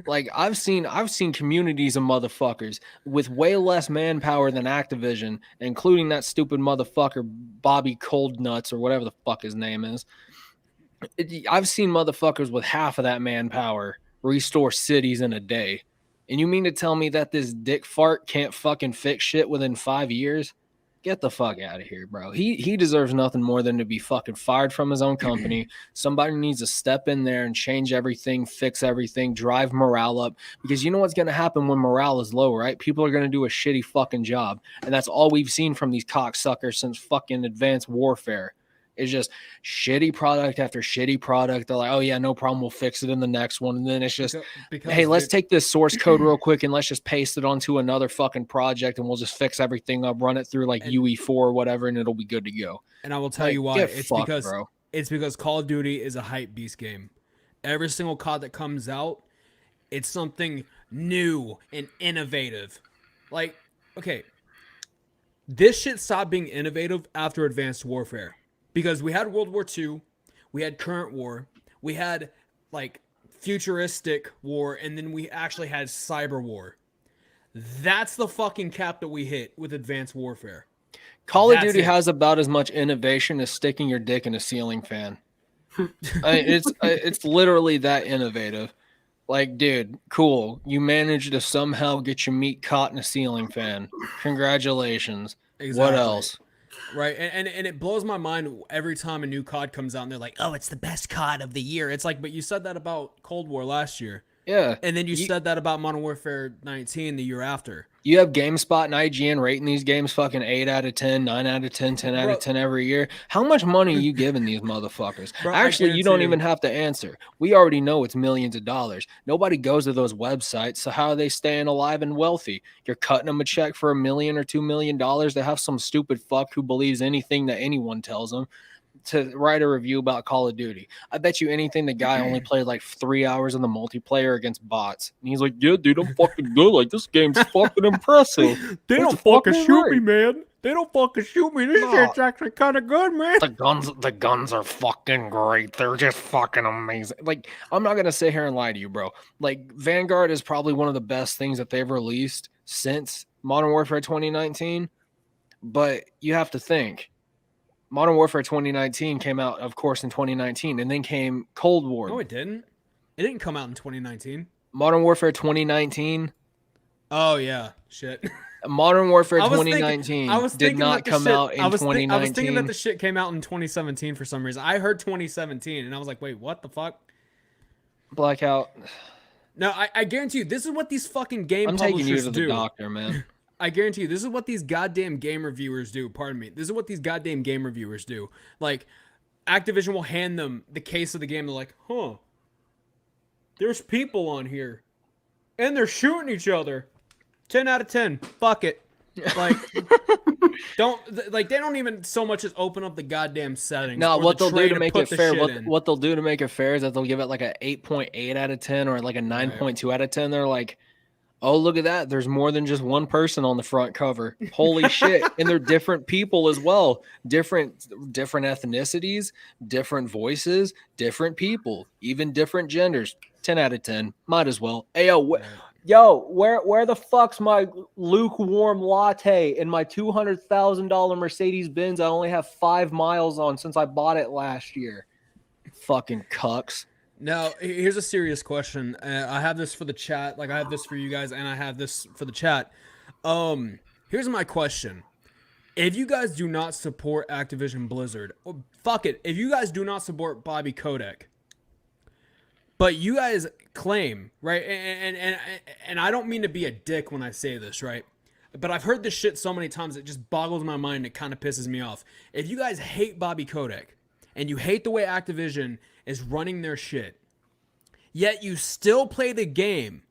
Like, I've seen communities of motherfuckers with way less manpower than Activision, including that stupid motherfucker Bobby Coldnuts or whatever the fuck his name is. I've seen motherfuckers with half of that manpower restore cities in a day. And you mean to tell me that this dick fart can't fucking fix shit within 5 years? Get the fuck out of here, bro. He deserves nothing more than to be fucking fired from his own company. Somebody needs to step in there and change everything, fix everything, drive morale up. Because you know what's going to happen when morale is low, right? People are going to do a shitty fucking job. And that's all we've seen from these cocksuckers since fucking Advanced Warfare. It's just shitty product after shitty product. They're like, oh, yeah, no problem. We'll fix it in the next one. And then it's just, hey, let's take this source code real quick and let's just paste it onto another fucking project and we'll just fix everything up, run it through like UE4 or whatever, and it'll be good to go. And I will tell you why. It's because Call of Duty is a hype beast game. Every single COD that comes out, it's something new and innovative. Like, okay, this shit stopped being innovative after Advanced Warfare. Because we had World War II, we had current war, we had like futuristic war, and then we actually had cyber war. That's the fucking cap that we hit with Advanced Warfare. Call of Duty has about as much innovation as sticking your dick in a ceiling fan. It's literally that innovative. Like, dude, cool. You managed to somehow get your meat caught in a ceiling fan. Congratulations. Exactly. What else? Right, and it blows my mind every time a new COD comes out and they're like, oh, it's the best COD of the year. It's like, but you said that about Cold War last year. Yeah. And then you said that about Modern Warfare 19 the year after. You have GameSpot and IGN rating these games fucking 8 out of 10, 9 out of 10, 10 out of 10 every year. How much money are you giving these motherfuckers? Bro, actually, you don't even have to answer. We already know it's millions of dollars. Nobody goes to those websites, so how are they staying alive and wealthy? You're cutting them a check for $1 million or $2 million to have some stupid fuck who believes anything that anyone tells them to write a review about Call of Duty. I bet you anything the guy only played like 3 hours in the multiplayer against bots. And he's like, yeah, dude, I'm fucking good. Like, this game's fucking impressive. They don't fucking shoot me, man. They don't fucking shoot me. This shit's actually kind of good, man. The guns are fucking great. They're just fucking amazing. Like, I'm not going to sit here and lie to you, bro. Like, Vanguard is probably one of the best things that they've released since Modern Warfare 2019. But you have to think, Modern Warfare 2019 came out, of course, in 2019, and then came Cold War. No, it didn't. It didn't come out in 2019. Modern Warfare 2019. Oh, yeah. Shit. Modern Warfare 2019 did not come out in 2019. I was thinking that the shit came out in 2017 for some reason. I heard 2017, and I was like, wait, what the fuck? Blackout. No, I guarantee you, this is what these fucking game publishers do. I'm taking you to the doctor, man. I guarantee you, this is what these goddamn game reviewers do. Pardon me. This is what these goddamn game reviewers do. Like, Activision will hand them the case of the game. They're like, huh, there's people on here, and they're shooting each other. 10 out of 10. Fuck it. Like, they don't even so much as open up the goddamn settings. No, what they'll do to make it fair, what they'll do to make it fair is that they'll give it like a 8.8 out of 10 or like a 9.2 out of 10. They're like, oh, look at that. There's more than just one person on the front cover. Holy shit. And they're different people as well. Different ethnicities, different voices, different people, even different genders. 10 out of 10. Might as well. Hey, where the fuck's my lukewarm latte and my $200,000 Mercedes Benz I only have 5 miles on since I bought it last year? Fucking cucks. Now, here's a serious question. I have this for the chat. Like, I have this for you guys, and I have this for the chat. Here's my question. If you guys do not support Activision Blizzard, or fuck it, if you guys do not support Bobby Kotick, but you guys claim, right, and I don't mean to be a dick when I say this, right, but I've heard this shit so many times it just boggles my mind. It kind of pisses me off. If you guys hate Bobby Kotick, and you hate the way Activision is running their shit, yet you still play the game,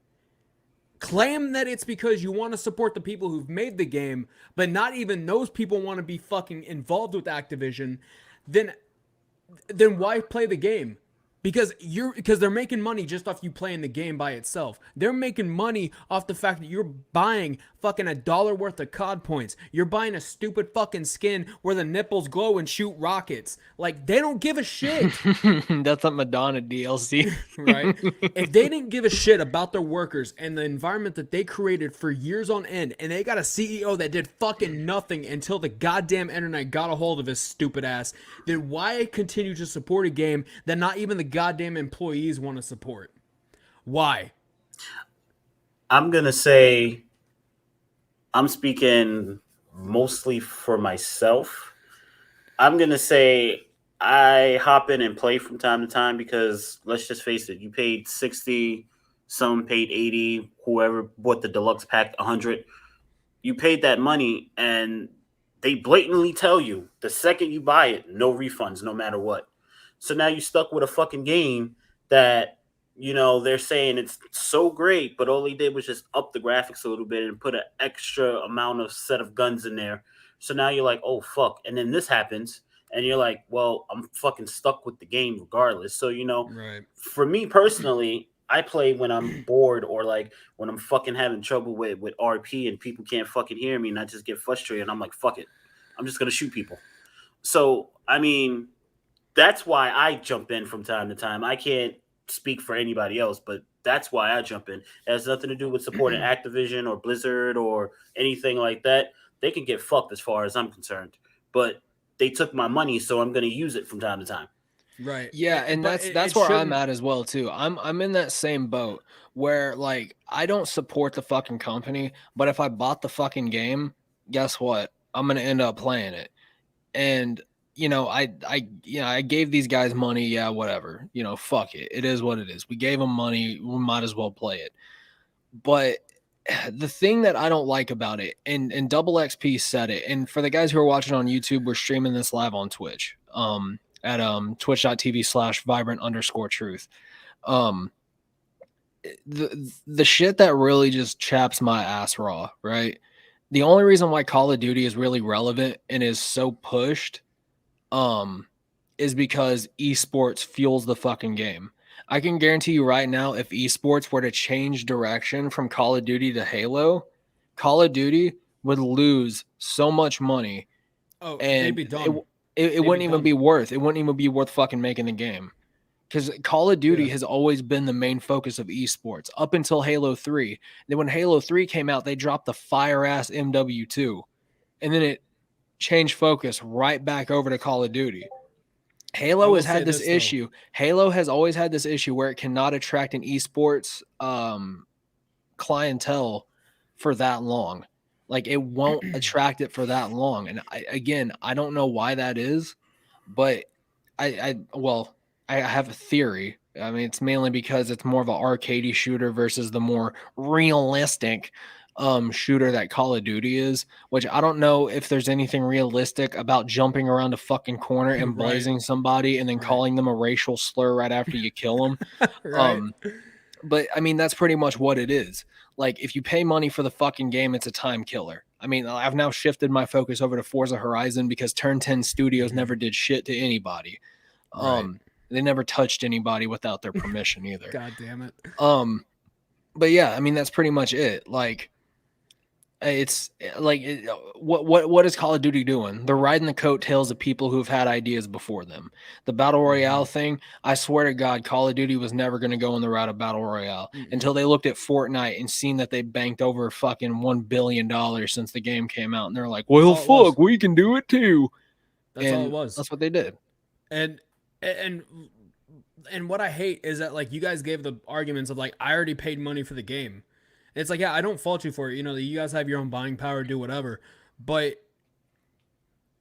claim that it's because you want to support the people who've made the game, but not even those people want to be fucking involved with Activision, then why play the game? Because they're making money just off you playing the game by itself. They're making money off the fact that you're buying fucking $1 worth of COD points. You're buying a stupid fucking skin where the nipples glow and shoot rockets. Like, they don't give a shit. That's a Madonna DLC. Right? If they didn't give a shit about their workers and the environment that they created for years on end, and they got a CEO that did fucking nothing until the goddamn internet got a hold of his stupid ass, then why continue to support a game that not even the goddamn employees want to support? Why? I'm going to say, I'm speaking mostly for myself. I'm going to say I hop in and play from time to time because let's just face it, you paid 60, some paid 80, whoever bought the deluxe pack 100. You paid that money and they blatantly tell you the second you buy it, no refunds, no matter what. So now you're stuck with a fucking game that, you know, they're saying it's so great, but all they did was just up the graphics a little bit and put an extra amount of set of guns in there. So now you're like, oh, fuck. And then this happens. And you're like, well, I'm fucking stuck with the game regardless. So, you know, Right. For me personally, I play when I'm bored or like when I'm fucking having trouble with RP and people can't fucking hear me and I just get frustrated. And I'm like, fuck it. I'm just going to shoot people. So, I mean, that's why I jump in from time to time. I can't speak for anybody else, but that's why I jump in. It has nothing to do with supporting Activision or Blizzard or anything like that. They can get fucked as far as I'm concerned. But they took my money, so I'm going to use it from time to time. Right. Yeah, and that's where I'm at as well too. I'm in that same boat where like I don't support the fucking company, but if I bought the fucking game, guess what? I'm going to end up playing it. And you know, I gave these guys money, yeah, whatever. You know, fuck it. It is what it is. We gave them money, we might as well play it. But the thing that I don't like about it, and Double XP said it, and for the guys who are watching on YouTube, we're streaming this live on Twitch, at twitch.tv/vibrant_truth. The shit that really just chaps my ass raw, right? The only reason why Call of Duty is really relevant and is so pushed, is because esports fuels the fucking game. I can guarantee you right now, if esports were to change direction from Call of Duty to Halo, Call of Duty would lose so much money. Oh, and they'd be done. It wouldn't even be worth. It wouldn't even be worth fucking making the game, because Call of Duty has always been the main focus of esports up until Halo 3. Then when Halo 3 came out, they dropped the fire ass MW2, and then it changed focus right back over to Call of Duty. Halo has had this issue. Halo has always had this issue where it cannot attract an esports clientele for that long. Like, it won't attract it for that long. And I don't know why that is, but I have a theory. I mean, it's mainly because it's more of an arcadey shooter versus the more realistic shooter that Call of Duty is, which I don't know if there's anything realistic about jumping around a fucking corner and blazing somebody and then calling them a racial slur right after you kill them. But I mean, that's pretty much what it is. Like, if you pay money for the fucking game, it's a time killer. I mean, I've now shifted my focus over to Forza Horizon because Turn 10 Studios never did shit to anybody. They never touched anybody without their permission either. God damn it. But yeah, I mean, that's pretty much it. Like, it's like, what is Call of Duty doing? They're riding the coattails of people who've had ideas before them. The Battle Royale thing, I swear to God, Call of Duty was never going to go in the route of Battle Royale until they looked at Fortnite and seen that they banked over fucking $1 billion since the game came out. And they're like, well, fuck, we can do it too. That's all it was. That's what they did. And what I hate is that, like, you guys gave the arguments of, like, I already paid money for the game. And it's like, yeah, I don't fault you for it. You know, you guys have your own buying power, do whatever. But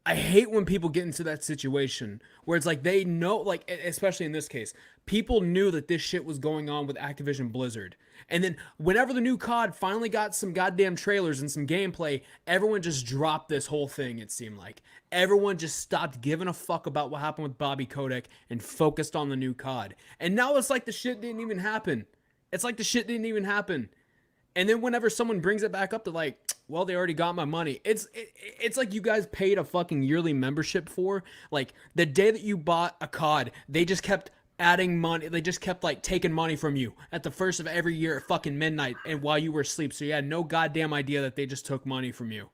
I hate when people get into that situation where it's like they know, like, especially in this case, people knew that this shit was going on with Activision Blizzard. And then whenever the new COD finally got some goddamn trailers and some gameplay, everyone just dropped this whole thing, it seemed like. Everyone just stopped giving a fuck about what happened with Bobby Kotick and focused on the new COD. And now it's like the shit didn't even happen. It's like the shit didn't even happen. And then whenever someone brings it back up, they're like, well, they already got my money. It's like you guys paid a fucking yearly membership for. Like, the day that you bought a COD, they just kept adding money. They just kept, like, taking money from you at the first of every year at fucking midnight and while you were asleep. So you had no goddamn idea that they just took money from you.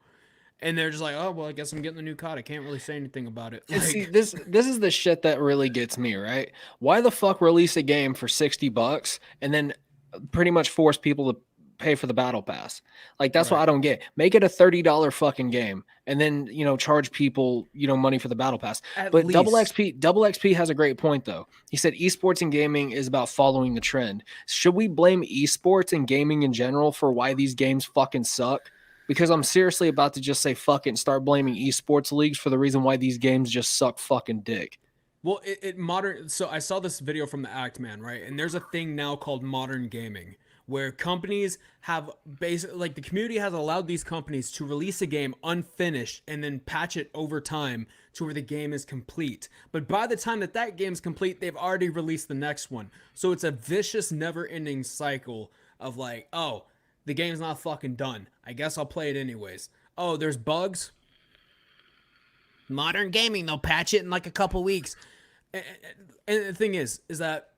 And they're just like, oh, well, I guess I'm getting the new COD. I can't really say anything about it. Like, see, this is the shit that really gets me, right? Why the fuck release a game for $60 and then pretty much force people to pay for the battle pass? Like, that's what I don't get. Make it a $30 fucking game and then, charge people, money for the battle pass. But Double XP has a great point though. He said esports and gaming is about following the trend. Should we blame esports and gaming in general for why these games fucking suck? Because I'm seriously about to just say fuck it and start blaming esports leagues for the reason why these games just suck fucking dick. Well, so I saw this video from the Act Man, right? And there's a thing now called modern gaming, where companies have basically, like, the community has allowed these companies to release a game unfinished and then patch it over time to where the game is complete. But by the time that game's complete, they've already released the next one. So it's a vicious, never-ending cycle of like, oh, the game's not fucking done. I guess I'll play it anyways. Oh, there's bugs. Modern gaming, they'll patch it in like a couple weeks. And the thing is that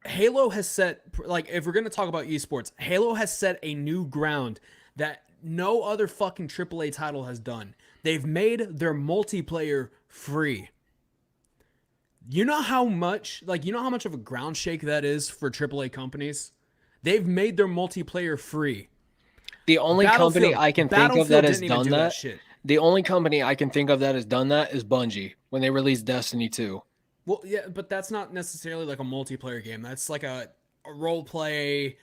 Halo has set, like, if we're going to talk about esports, Halo has set a new ground that no other fucking AAA title has done. They've made their multiplayer free. You know how much of a ground shake that is for AAA companies? They've made their multiplayer free. The only company I can think of that has done that, the only company I can think of that has done that is Bungie when they released Destiny 2. Well, yeah, but that's not necessarily like a multiplayer game. That's like a role play,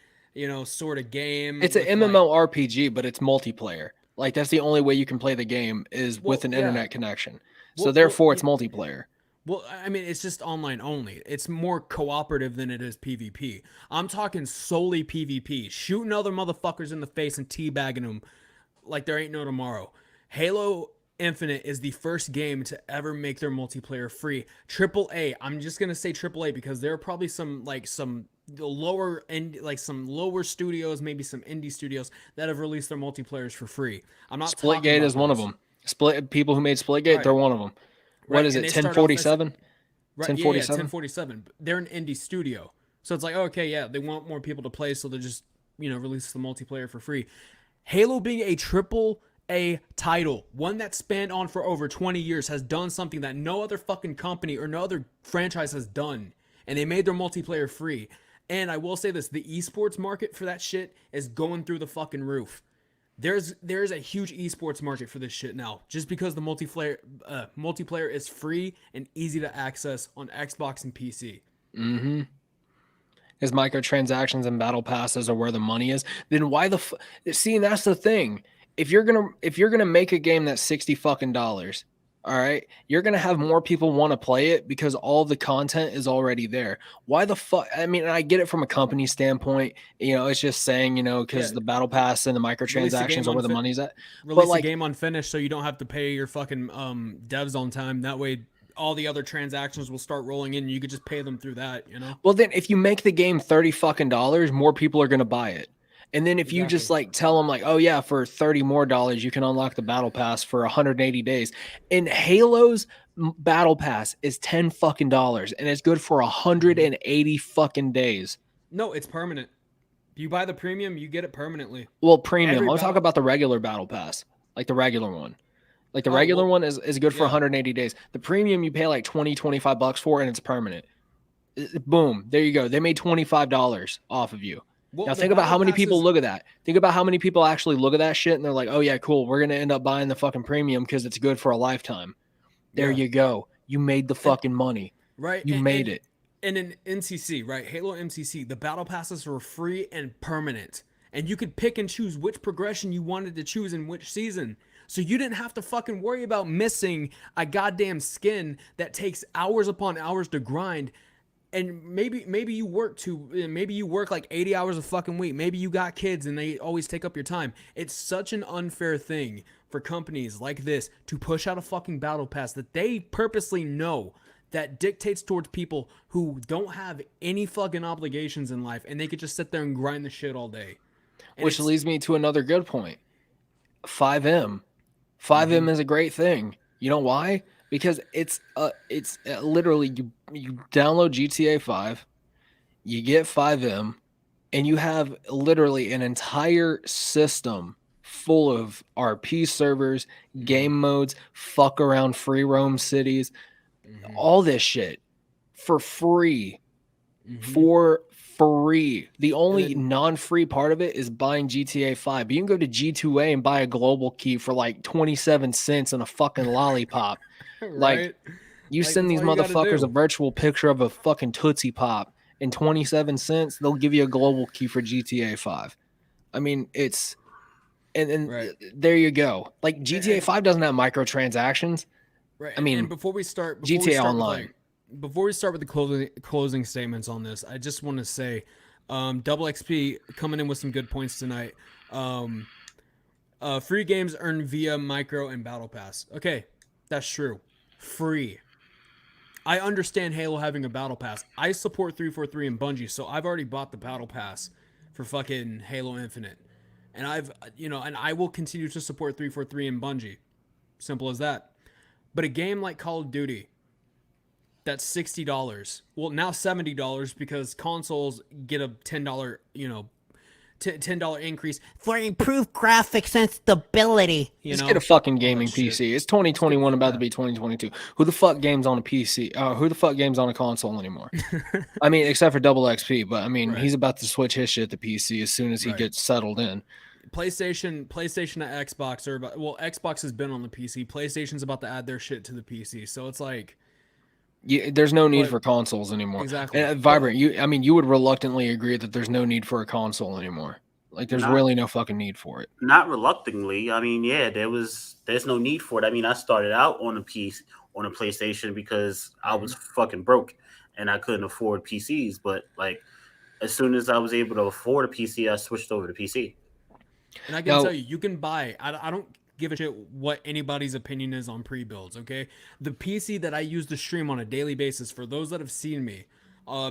sort of game. It's an MMORPG, but it's multiplayer. Like, that's the only way you can play the game is with an internet connection. So therefore, it's multiplayer. Well, I mean, it's just online only. It's more cooperative than it is PvP. I'm talking solely PvP. Shooting other motherfuckers in the face and teabagging them like there ain't no tomorrow. Halo Infinite is the first game to ever make their multiplayer free. AAA, I'm just going to say AAA because there are probably some lower end, like some lower studios, maybe some indie studios that have released their multiplayers for free. I'm not Splitgate is one of them. People who made Splitgate, they're one of them. What is it, 1047? Right, 1047? Yeah, 1047. They're an indie studio. So it's like, okay, yeah, they want more people to play, so they just, release the multiplayer for free. Halo being a AAA title, one that spanned on for over 20 years, has done something that no other fucking company or no other franchise has done. And they made their multiplayer free. And I will say this, the esports market for that shit is going through the fucking roof. There's a huge esports market for this shit now, just because the multiplayer is free and easy to access on Xbox and PC. Mm-hmm. As microtransactions and battle passes are where the money is, then why see? And that's the thing. If you're gonna make a game that's $60 fucking, all right, you're gonna have more people want to play it because all the content is already there. Why the fuck? I mean, I get it from a company standpoint. It's just saying, because the battle pass and the microtransactions are where the money's at. Release a game unfinished so you don't have to pay your fucking devs on time. That way, all the other transactions will start rolling in. And you could just pay them through that. Well, then if you make the game $30 fucking, more people are gonna buy it. And then if you just like tell them like, oh yeah, for $30 more, you can unlock the battle pass for 180 days. And Halo's battle pass is $10 fucking, and it's good for 180 fucking days. No, it's permanent. You buy the premium, you get it permanently. Well, premium. I'll talk about the regular battle pass, like the regular one. Like the regular one is good for 180 days. The premium you pay like $20-$25 for, and it's permanent. Boom, there you go. They made $25 off of you. Well, now think about how many people look at that. Think about how many people actually look at that shit and they're like, oh yeah, cool. We're going to end up buying the fucking premium because it's good for a lifetime. There you go. You made the fucking money. Right. You made it. And in NCC, right? Halo MCC, the battle passes were free and permanent. And you could pick and choose which progression you wanted to choose in which season. So you didn't have to fucking worry about missing a goddamn skin that takes hours upon hours to grind. And maybe you work like 80 hours a fucking week. Maybe you got kids and they always take up your time. It's such an unfair thing for companies like this to push out a fucking battle pass that they purposely know that dictates towards people who don't have any fucking obligations in life and they could just sit there and grind the shit all day. Which leads me to another good point. 5M. 5M is a great thing. You know why? Because it's literally you download GTA 5, you get 5M, and you have literally an entire system full of RP servers, game modes, fuck around free roam cities, all this shit for free. For free. The only non-free part of it is buying GTA 5. But you can go to G2A and buy a global key for like 27 cents and a fucking lollipop. Right? Like, you send these motherfuckers a virtual picture of a fucking Tootsie Pop and 27 cents, they'll give you a global key for GTA 5. I mean, it's and there you go. Like GTA 5 doesn't have microtransactions. Right. I mean, and before we start GTA Online. Before we start with the closing statements on this, I just want to say, Double XP coming in with some good points tonight. Free games earned via micro and battle pass. Okay, that's true. Free. I understand Halo having a battle pass. I support 343 and Bungie, so I've already bought the battle pass for fucking Halo Infinite. And and I will continue to support 343 and Bungie. Simple as that. But a game like Call of Duty, that's $60. Well, now $70 because consoles get a $10, $10 increase for improved graphics and stability. Just get a fucking gaming PC. It's 2021 about to be 2022. Who the fuck games on a PC? Who the fuck games on a console anymore? I mean, except for Double XP, but I mean, he's about to switch his shit to PC as soon as he gets settled in. PlayStation and Xbox Xbox has been on the PC. PlayStation's about to add their shit to the PC. So it's like, there's no need for consoles anymore. Exactly. And Vibrant, you would reluctantly agree that there's no need for a console anymore. Like, there's really no fucking need for it. Not reluctantly. I mean, yeah, there's no need for it. I mean, I started out on a PlayStation because I was fucking broke and I couldn't afford PCs. But like, as soon as I was able to afford a PC, I switched over to PC. And I can tell you can buy. I don't give a shit what anybody's opinion is on pre-builds, okay? The PC that I use to stream on a daily basis, for those that have seen me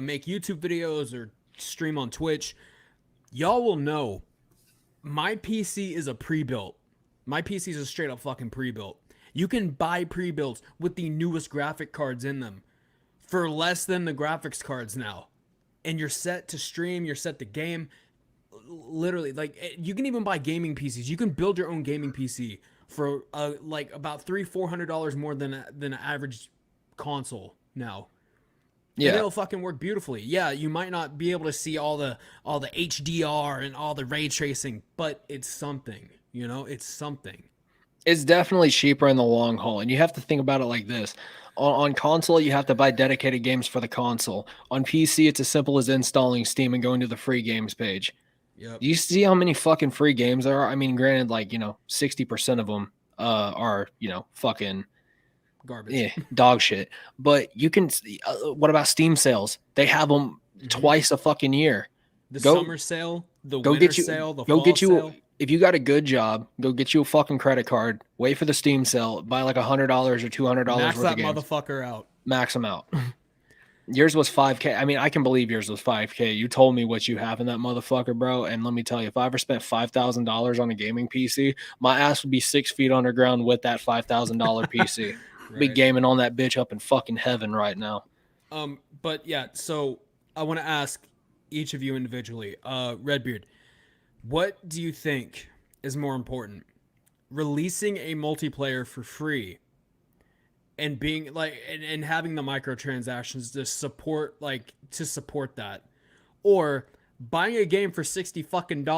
make YouTube videos or stream on Twitch, y'all will know my PC is a pre-built. My PC is a straight up fucking pre-built. You can buy pre-builds with the newest graphic cards in them for less than the graphics cards now. And you're set to stream, you're set to game. Literally, like, you can even buy gaming PCs. You can build your own gaming PC for like about $300-400 more than an average console now. Yeah, and it'll fucking work beautifully. Yeah, you might not be able to see all the HDR and all the ray tracing, but it's something. It's something. It's definitely cheaper in the long haul, and you have to think about it like this. On console, you have to buy dedicated games for the console. On PC, it's as simple as installing Steam and going to the free games page. Yep. Do you see how many fucking free games there are? I mean, granted, like, 60% of them are, fucking garbage, dog shit. But you can, what about Steam sales? They have them twice a fucking year. The summer sale, the winter sale, the fall sale. If you got a good job, go get you a fucking credit card, wait for the Steam sale, buy like $100 or $200 Max worth of that games. motherfucker out. Max them out. Yours was 5K. I mean, I can believe yours was 5K. You told me what you have in that motherfucker, bro. And let me tell you, if I ever spent $5,000 on a gaming PC, my ass would be 6 feet underground with that $5,000 PC. Right. Be gaming on that bitch up in fucking heaven right now. But yeah, so I want to ask each of you individually, Redbeard, what do you think is more important? Releasing a multiplayer for free and being like, and having the microtransactions to support that, or buying a game for $60 fucking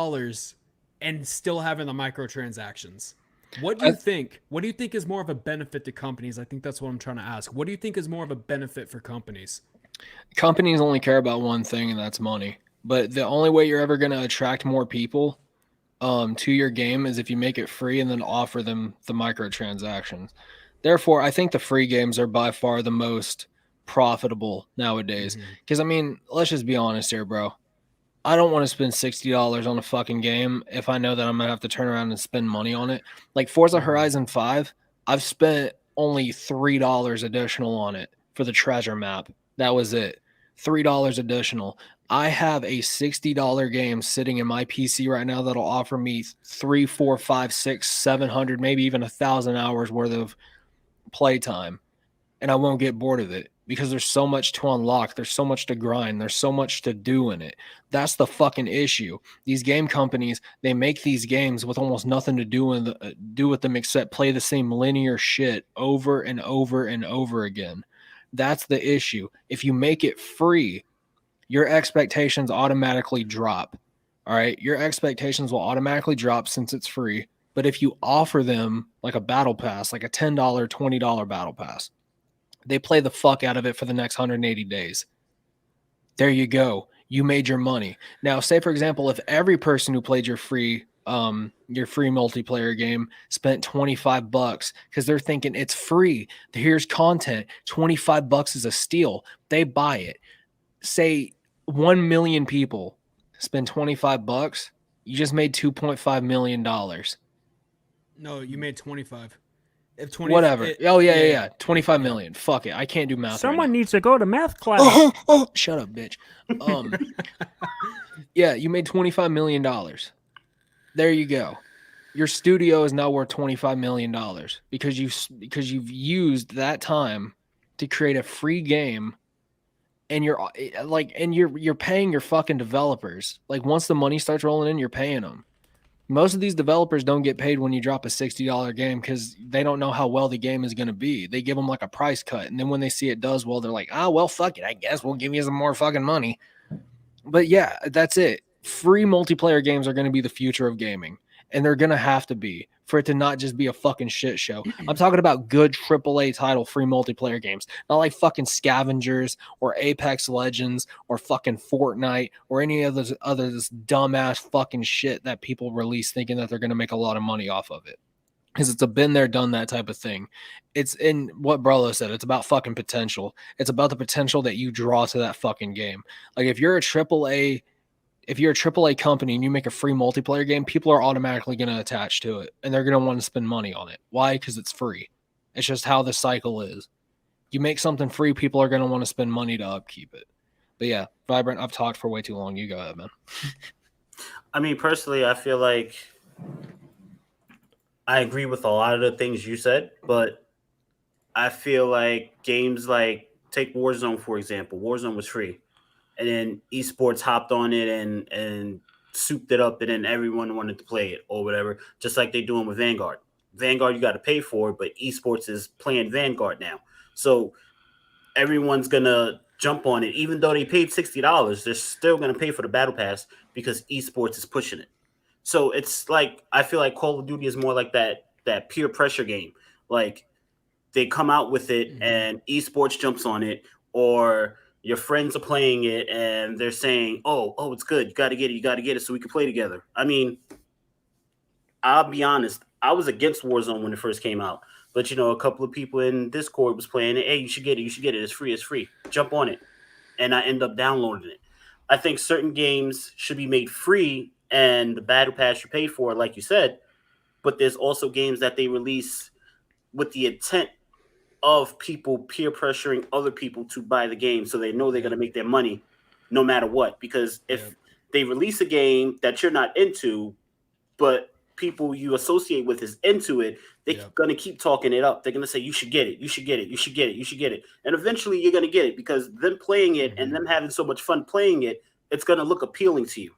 and still having the microtransactions? What do you think? What do you think is more of a benefit to companies? I think that's what I'm trying to ask. What do you think is more of a benefit for companies? Companies only care about one thing, and that's money. But the only way you're ever going to attract more people to your game is if you make it free and then offer them the microtransactions. Therefore, I think the free games are by far the most profitable nowadays. Because, I mean, let's just be honest here, bro. I don't want to spend $60 on a fucking game if I know that I'm going to have to turn around and spend money on it. Like Forza Horizon 5, I've spent only $3 additional on it for the treasure map. That was it. $3 additional. I have a $60 game sitting in my PC right now that'll offer me 3, 4, 5, 6, 700, maybe even 1,000 hours worth of playtime, and I won't get bored of it because there's so much to unlock. There's so much to grind. There's so much to do in it. That's the fucking issue. These game companies, they make these games with almost nothing to do with them except play the same linear shit over and over and over again. That's the issue. If you make it free, your expectations automatically drop. All right. Your expectations will automatically drop since it's free. But if you offer them like a battle pass, like a $10, $20 battle pass, they play the fuck out of it for the next 180 days. There you go. You made your money. Now, say for example, if every person who played your free multiplayer game spent $25 because they're thinking it's free, here's content, $25 is a steal. They buy it. Say 1 million people spend $25, you just made $2.5 million. No, you made 25. If 20, whatever. Yeah. 25 million. Fuck it. I can't do math. Someone right needs to go to math class. Shut up, bitch. Yeah, you made $25 million. There you go. Your studio is now worth $25 million because you've used that time to create a free game. And you're paying your fucking developers. Like once the money starts rolling in, you're paying them. Most of these developers don't get paid when you drop a $60 game because they don't know how well the game is going to be. They give them like a price cut. And then when they see it does well, they're like, well, fuck it. I guess we'll give you some more fucking money. But yeah, that's it. Free multiplayer games are going to be the future of gaming. And they're going to have to be for it to not just be a fucking shit show. I'm talking about good AAA title free multiplayer games, not like fucking Scavengers or Apex Legends or fucking Fortnite or any of this other this dumbass fucking shit that people release thinking that they're going to make a lot of money off of it. Because it's a been there, done that type of thing. It's in what Brolo said. It's about fucking potential. It's about the potential that you draw to that fucking game. Like if you're a AAA company and you make a free multiplayer game, people are automatically going to attach to it and they're going to want to spend money on it. Why? Because it's free. It's just how the cycle is. You make something free, people are going to want to spend money to upkeep it. But yeah, Vibrant, I've talked for way too long. You go ahead, man. I mean, personally, I feel like I agree with a lot of the things you said, but I feel like games like, take Warzone, for example. Warzone was free. And then esports hopped on it and souped it up, and then everyone wanted to play it or whatever, just like they're doing with Vanguard. Vanguard, you got to pay for it, but esports is playing Vanguard now. So everyone's going to jump on it. Even though they paid $60, they're still going to pay for the battle pass because esports is pushing it. So it's like, I feel like Call of Duty is more like that peer pressure game. Like they come out with it and esports jumps on it, or your friends are playing it and they're saying, oh, it's good. You got to get it so we can play together. I mean, I'll be honest. I was against Warzone when it first came out. But, a couple of people in Discord was playing it. Hey, you should get it. It's free. Jump on it. And I end up downloading it. I think certain games should be made free and the battle pass you pay for, like you said. But there's also games that they release with the intent of people peer pressuring other people to buy the game so they know they're going to make their money no matter what. Because if they release a game that you're not into, but people you associate with is into it, they're going to keep talking it up. They're going to say, you should get it. And eventually you're going to get it because them playing it and them having so much fun playing it, it's going to look appealing to you.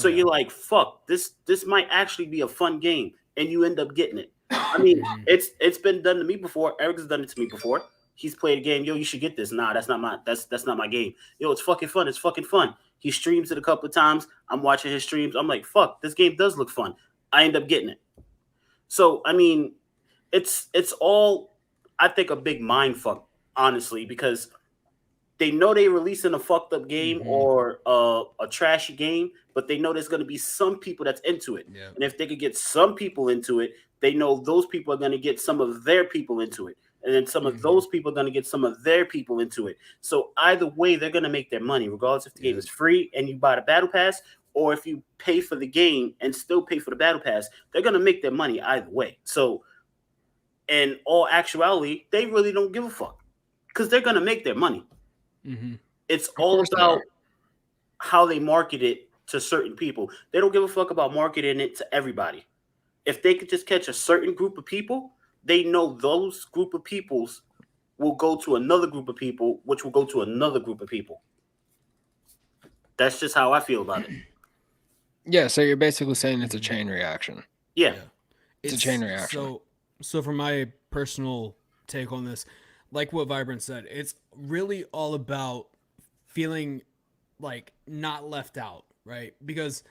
You're like, fuck, this might actually be a fun game. And you end up getting it. I mean, it's been done to me before. Eric's done it to me before. He's played a game. Yo, you should get this. Nah, that's not my game. Yo, it's fucking fun. He streams it a couple of times. I'm watching his streams. I'm like, fuck, this game does look fun. I end up getting it. So, I mean, it's all, I think, a big mind fuck, honestly, because they know they're releasing a fucked up game or a trashy game, but they know there's going to be some people that's into it. Yeah. And if they could get some people into it, they know those people are going to get some of their people into it. And then some of those people are going to get some of their people into it. So either way, they're going to make their money, regardless if the game is free and you buy the battle pass, or if you pay for the game and still pay for the battle pass, they're going to make their money either way. So in all actuality, they really don't give a fuck because they're going to make their money. It's Of all course they about are. how they market it to certain people. They don't give a fuck about marketing it to everybody. If they could just catch a certain group of people, they know those group of peoples will go to another group of people, which will go to another group of people. That's just how I feel about it. Yeah, so you're basically saying it's a chain reaction. Yeah. Yeah. It's a chain reaction. So from my personal take on this, like what Vibrant said, it's really all about feeling like not left out, right? Because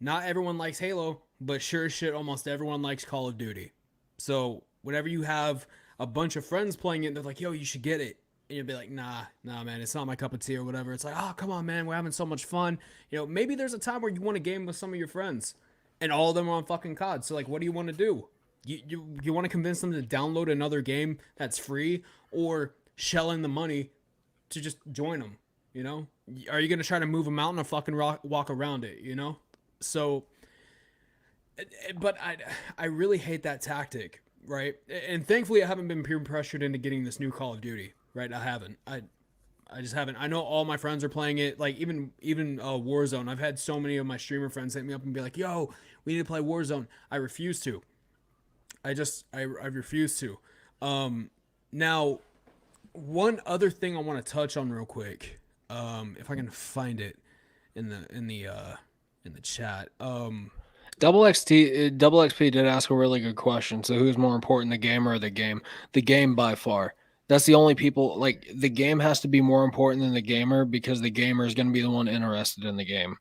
not everyone likes Halo, but sure as shit almost everyone likes Call of Duty. So whenever you have a bunch of friends playing it, they're like, yo, you should get it. And you'll be like, nah, man, it's not my cup of tea or whatever. It's like, oh, come on, man, we're having so much fun. Maybe there's a time where you want to game with some of your friends and all of them are on fucking COD. So, like, what do you want to do? You want to convince them to download another game that's free or shell in the money to just join them, Are you going to try to move a mountain or fucking walk around it, So, but I really hate that tactic, right? And thankfully I haven't been peer pressured into getting this new Call of Duty, right? I haven't. I just haven't. I know all my friends are playing it, like even Warzone. I've had so many of my streamer friends hit me up and be like, "Yo, we need to play Warzone." I refuse to. I refuse to. Now, one other thing I want to touch on real quick, if I can find it in the chat. Double XP did ask a really good question. So who's more important, the gamer or the game? The game by far. That's the only people, like, the game has to be more important than the gamer because the gamer is going to be the one interested in the game.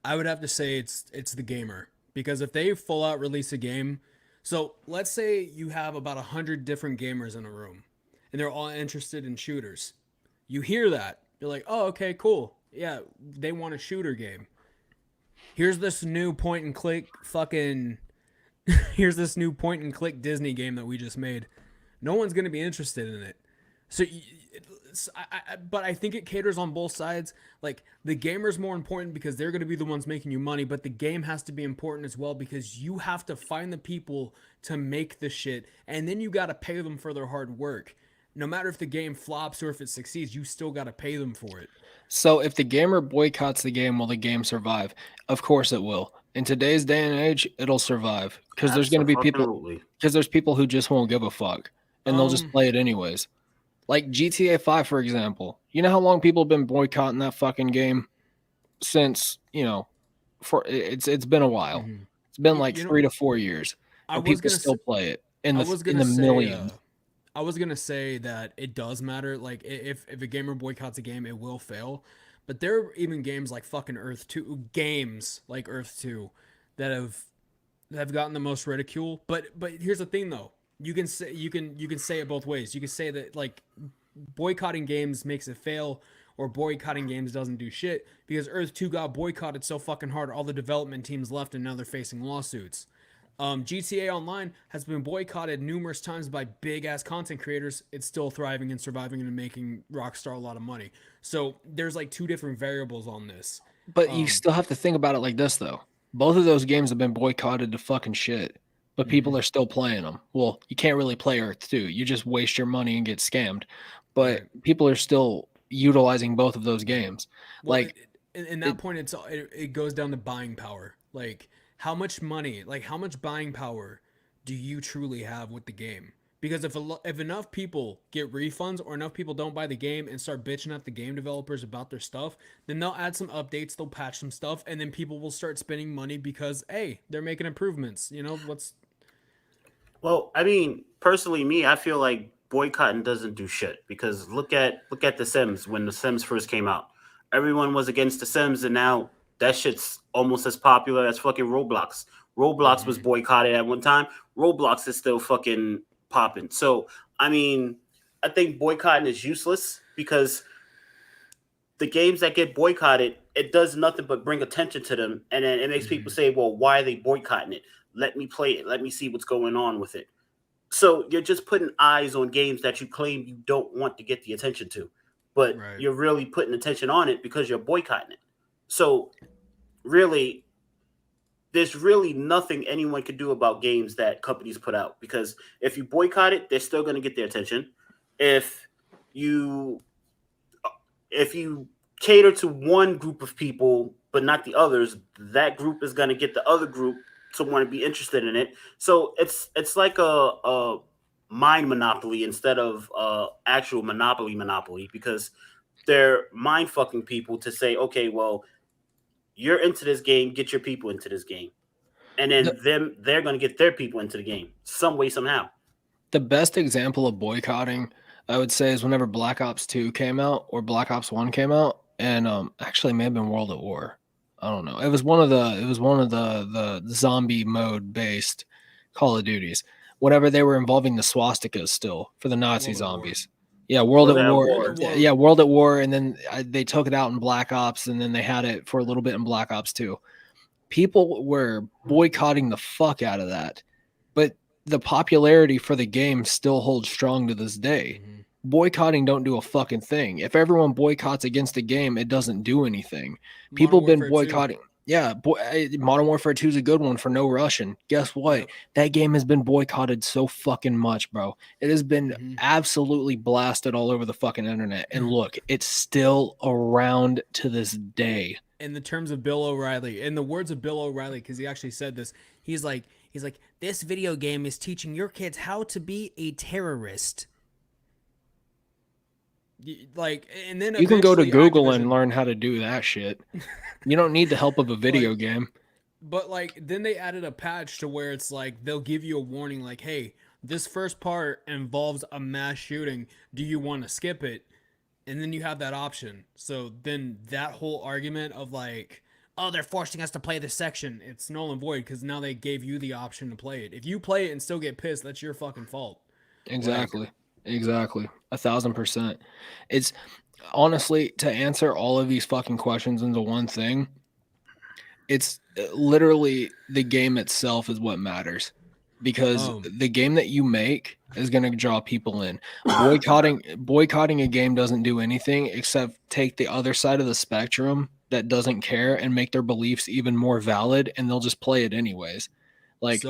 I would have to say it's the gamer, because if they full out release a game, so let's say you have about 100 different gamers in a room and they're all interested in shooters. You hear that, you're like, oh, okay, cool. Yeah, they want a shooter game. Here's this new point and click here's this new point and click Disney game that we just made. No one's going to be interested in it. So, but I think it caters on both sides. Like, the gamer's more important because they're going to be the ones making you money, but the game has to be important as well because you have to find the people to make the shit, and then you got to pay them for their hard work. No matter if the game flops or if it succeeds, you still got to pay them for it. So if the gamer boycotts the game, will the game survive? Of course it will. In today's day and age, it'll survive because there's going to be people who just won't give a fuck and they'll just play it anyways. Like GTA 5, for example. You know how long people have been boycotting that fucking game since, it's been a while. Mm-hmm. It's been like 3 to 4 years. And people still play it in the millions. I was going to say that it does matter. Like, if a gamer boycotts a game, it will fail. But there are even games like fucking Earth 2, that have gotten the most ridicule. But here's the thing, though. You can say it both ways. You can say that, like, boycotting games makes it fail, or boycotting games doesn't do shit, because Earth 2 got boycotted so fucking hard, all the development teams left, and now they're facing lawsuits. GTA Online has been boycotted numerous times by big ass content creators. It's still thriving and surviving and making Rockstar a lot of money. So there's like two different variables on this. But you still have to think about it like this, though. Both of those games have been boycotted to fucking shit, but people are still playing them. Well, you can't really play Earth 2. You just waste your money and get scammed. But people are still utilizing both of those games. Well, like, in that point, it goes down to buying power. Like, how much money, like how much buying power do you truly have with the game? Because if enough people get refunds or enough people don't buy the game and start bitching at the game developers about their stuff, then they'll add some updates, they'll patch some stuff, and then people will start spending money because, hey, they're making improvements. Well, I mean, personally, me, I feel like boycotting doesn't do shit, because look at The Sims. When The Sims first came out, everyone was against The Sims, and now that shit's almost as popular as fucking Roblox. Roblox was boycotted at one time. Roblox is still fucking popping. So, I mean, I think boycotting is useless, because the games that get boycotted, it does nothing but bring attention to them. And then it makes people say, well, why are they boycotting it? Let me play it. Let me see what's going on with it. So you're just putting eyes on games that you claim you don't want to get the attention to, but you're really putting attention on it because you're boycotting it. So really, there's really nothing anyone can do about games that companies put out, because if you boycott it, they're still going to get their attention. If if you cater to one group of people but not the others, that group is going to get the other group to want to be interested in it. So it's like a mind monopoly instead of actual monopoly, because they're mind fucking people to say, okay, well, you're into this game, get your people into this game, and then they're going to get their people into the game some way somehow. The best example of boycotting, I would say, is whenever Black Ops 2 came out or Black Ops 1 came out, and actually it may have been World at War. I don't know. It was one of the zombie mode based Call of Duties. Whenever they were involving the swastikas still for the Nazi zombies. Yeah, World at War. Yeah, World at War, and then they took it out in Black Ops, and then they had it for a little bit in Black Ops 2. People were boycotting the fuck out of that. But the popularity for the game still holds strong to this day. Mm-hmm. Boycotting don't do a fucking thing. If everyone boycotts against the game, it doesn't do anything. People have been boycotting. 2. Yeah, Modern Warfare 2 is a good one for no Russian. Guess what? Yep. That game has been boycotted so fucking much, bro. It has been absolutely blasted all over the fucking internet. And look, it's still around to this day. In the terms of Bill O'Reilly, in the words of Bill O'Reilly, because he actually said this, he's like, this video game is teaching your kids how to be a terrorist. Like, and then you can go to Google and learn how to do that shit. You don't need the help of a video game. But like, then they added a patch to where it's like they'll give you a warning, like, hey, this first part involves a mass shooting. Do you want to skip it? And then you have that option. So then that whole argument of like, oh, they're forcing us to play this section, it's null and void because now they gave you the option to play it. If you play it and still get pissed, that's your fucking fault. Exactly. Exactly. 1,000%. It's honestly, to answer all of these fucking questions into one thing, it's literally the game itself is what matters. Because the game that you make is going to draw people in. Boycotting a game doesn't do anything except take the other side of the spectrum that doesn't care and make their beliefs even more valid, and they'll just play it anyways. Like,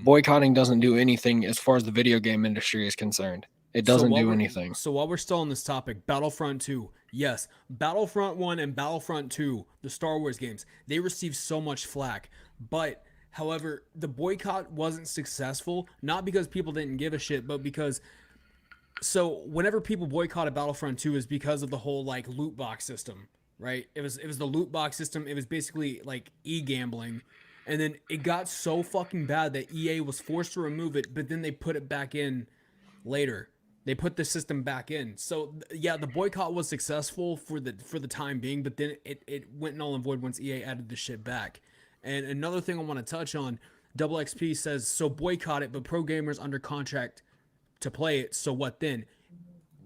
boycotting doesn't do anything as far as the video game industry is concerned. It doesn't do anything. So while we're still on this topic, Battlefront 2. Yes, Battlefront 1 and Battlefront 2, the Star Wars games, they received so much flack. But however, the boycott wasn't successful, not because people didn't give a shit, but because, so whenever people boycotted Battlefront 2 is because of the whole like loot box system, right? It was the loot box system. It was basically like e-gambling. And then it got so fucking bad that EA was forced to remove it, but then they put it back in later. They put the system back in. So yeah, the boycott was successful for the time being, but then it went null and void once EA added the shit back. And another thing I want to touch on, Double XP says, so boycott it, but pro gamers under contract to play it. So what then?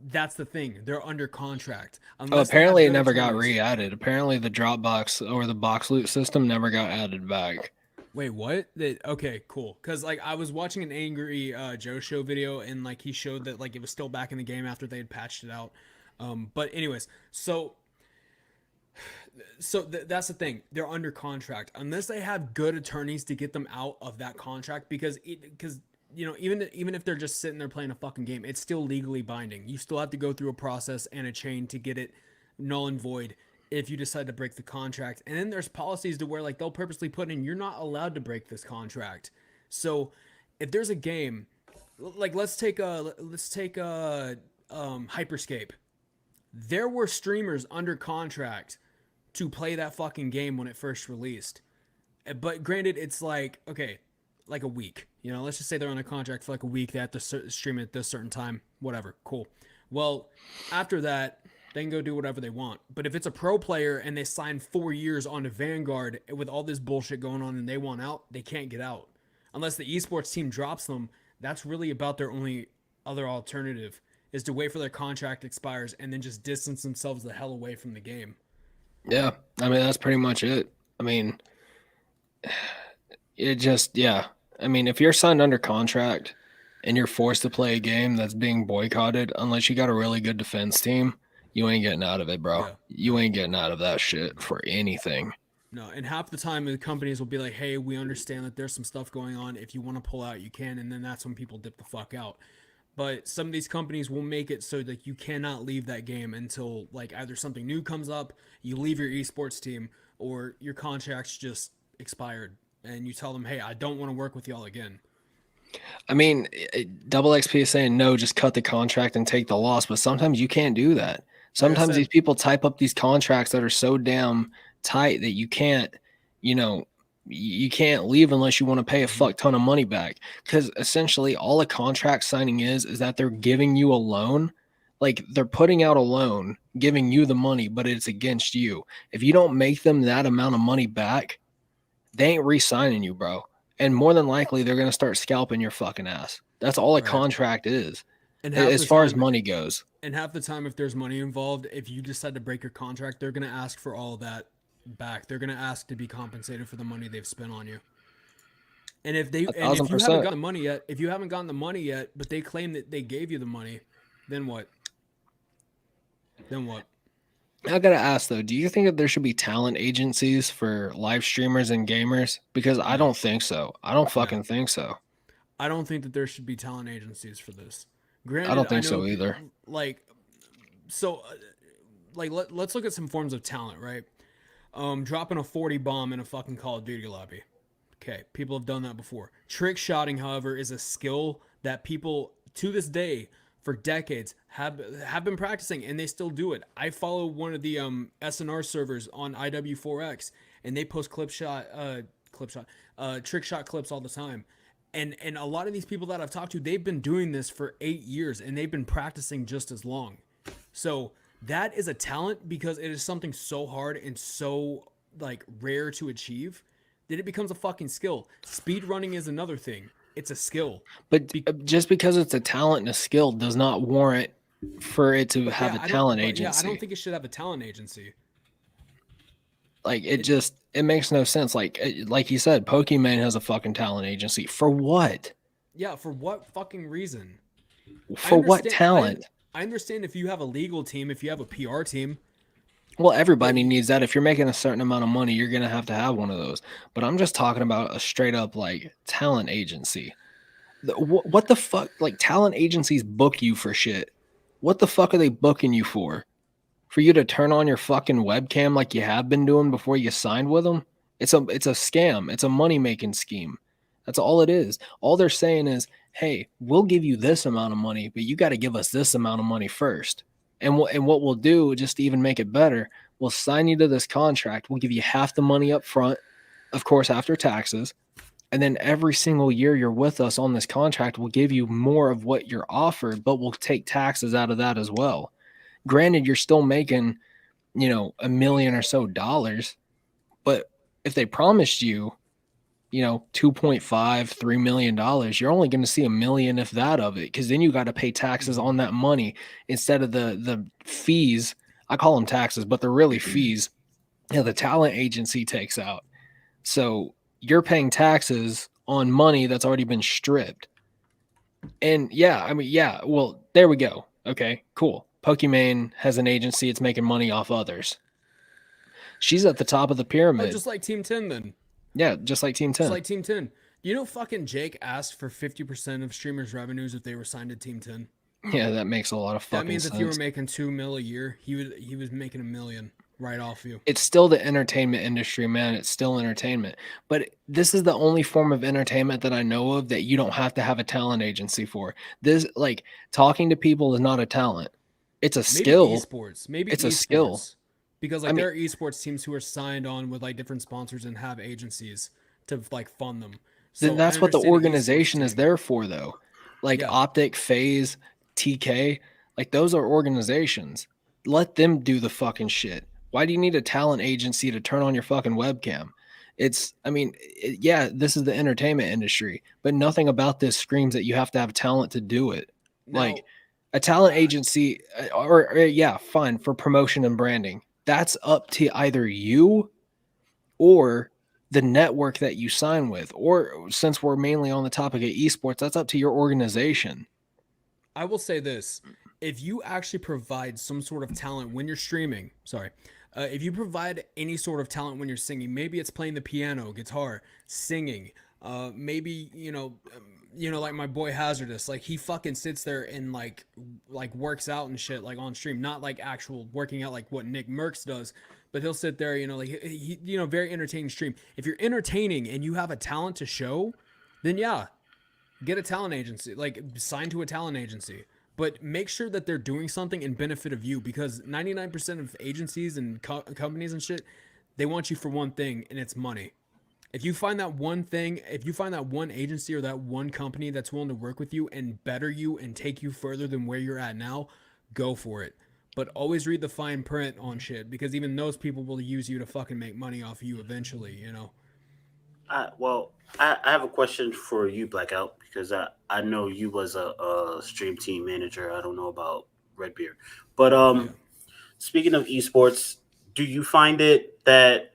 That's the thing. They're under contract. Apparently it never got re-added. Apparently the Dropbox or the box loot system never got added back. Wait, what? Okay, cool. Because like I was watching an Angry Joe Show video, and like he showed that like it was still back in the game after they had patched it out. But anyways, so that's the thing. They're under contract unless they have good attorneys to get them out of that contract, because you know, even if they're just sitting there playing a fucking game, it's still legally binding. You still have to go through a process and a chain to get it null and void if you decide to break the contract. And then there's policies to where like they'll purposely put in, you're not allowed to break this contract. So if there's a game, like let's take Hyperscape. There were streamers under contract to play that fucking game when it first released. But granted, it's like, okay, like a week. You know, let's just say they're on a contract for like a week. They have to stream it at this certain time. Whatever. Cool. Well, after that, they can go do whatever they want. But if it's a pro player and they sign 4 years on a Vanguard with all this bullshit going on and they want out, they can't get out. Unless the esports team drops them, that's really about their only other alternative, is to wait for their contract expires and then just distance themselves the hell away from the game. Yeah. I mean, that's pretty much it. I mean, it just, yeah. I mean, if you're signed under contract and you're forced to play a game that's being boycotted, unless you got a really good defense team, you ain't getting out of it, bro. Yeah. You ain't getting out of that shit for anything. No, and half the time the companies will be like, hey, we understand that there's some stuff going on. If you want to pull out, you can. And then that's when people dip the fuck out. But some of these companies will make it so that you cannot leave that game until like either something new comes up, you leave your esports team, or your contract's just expired and you tell them, hey, I don't want to work with y'all again. I mean, Double XP is saying no, just cut the contract and take the loss. But sometimes you can't do that. Sometimes these people type up these contracts that are so damn tight that you can't, you can't leave unless you want to pay a fuck ton of money back. Because essentially all a contract signing is that they're giving you a loan. Like they're putting out a loan, giving you the money, but it's against you. If you don't make them that amount of money back, they ain't re-signing you, bro. And more than likely, they're going to start scalping your fucking ass. That's all a contract is, and as far as money goes. And half the time, if there's money involved, if you decide to break your contract, they're going to ask for all of that back. They're going to ask to be compensated for the money they've spent on you. And if you haven't gotten the money yet, but they claim that they gave you the money, then what? I gotta ask though, do you think that there should be talent agencies for live streamers and gamers? Because I don't think so. I don't fucking think so. I don't think that there should be talent agencies for this. Granted, I don't think so either. Let's look at some forms of talent, right? Dropping a 40 bomb in a fucking Call of Duty lobby. Okay, people have done that before. Trick shotting, however, is a skill that people to this day for decades have been practicing, and they still do it. I follow one of the SNR servers on IW4X, and they post trick shot clips all the time. And a lot of these people that I've talked to, they've been doing this for 8 years, and they've been practicing just as long. So that is a talent because it is something so hard and so like rare to achieve that it becomes a fucking skill. Speed running is another thing. It's a skill. But just because it's a talent and a skill does not warrant for it to have a talent agency. Yeah, I don't think it should have a talent agency. Like it makes no sense. Like you said, Pokemon has a fucking talent agency. For what? Yeah, for what fucking reason? For what talent? I understand if you have a legal team, if you have a PR team. Well, everybody needs that. If you're making a certain amount of money, you're going to have one of those. But I'm just talking about a straight up like talent agency. What the fuck? Like talent agencies book you for shit. What the fuck are they booking you for? For you to turn on your fucking webcam like you have been doing before you signed with them? It's a scam. It's a money-making scheme. That's all it is. All they're saying is, hey, we'll give you this amount of money, but you got to give us this amount of money first. And what we'll do, just to even make it better, we'll sign you to this contract. We'll give you half the money up front, of course, after taxes. And then every single year you're with us on this contract, we'll give you more of what you're offered, but we'll take taxes out of that as well. Granted, you're still making, $1 million or so dollars, but if they promised you, $2.5, $3 million, you're only going to see $1 million, if that, of it. Because then you got to pay taxes on that money instead of the fees. I call them taxes, but they're really fees. The talent agency takes out. So you're paying taxes on money that's already been stripped. And well, there we go. Okay, cool. Pokemon has an agency. It's making money off others. She's at the top of the pyramid. Oh, just like Team 10 then. Yeah, just like Team 10. Just like Team 10. Fucking Jake asked for 50% of streamers' revenues if they were signed to Team 10. Yeah, that makes a lot of fucking sense. That means if you were making $2 million a year, he was making $1 million right off you. It's still the entertainment industry, man. It's still entertainment. But this is the only form of entertainment that I know of that you don't have to have a talent agency for. This, like, talking to people is not a talent. It's a skill. Maybe it's a skill. Because there are esports teams who are signed on with like different sponsors and have agencies to like fund them. So that's what the organization is there for, though. Like Optic, FaZe, TK, like those are organizations. Let them do the fucking shit. Why do you need a talent agency to turn on your fucking webcam? This is the entertainment industry, but nothing about this screams that you have to have talent to do it. No. Like a talent agency, fine, for promotion and branding. That's up to either you or the network that you sign with, or since we're mainly on the topic of esports, that's up to your organization. I will say this. If you actually provide some sort of talent when you're streaming, if you provide any sort of talent when you're singing, maybe it's playing the piano, guitar, singing, maybe, you know, like my boy Hazardous, like he fucking sits there and like works out and shit like on stream, not like actual working out like what Nick Merckx does, but he'll sit there, you know, like he you know, very entertaining stream. If you're entertaining and you have a talent to show, then yeah, get a talent agency, like sign to a talent agency. But make sure that they're doing something in benefit of you, because 99% of agencies and companies and shit, they want you for one thing, and it's money. If you find that one thing, if you find that one agency or that one company that's willing to work with you and better you and take you further than where you're at now, go for it. But always read the fine print on shit, because even those people will use you to fucking make money off of you eventually, you know? I have a question for you, Blackout, because I know you was a stream team manager. I don't know about Redbeard. But Yeah. speaking of esports, do you find it that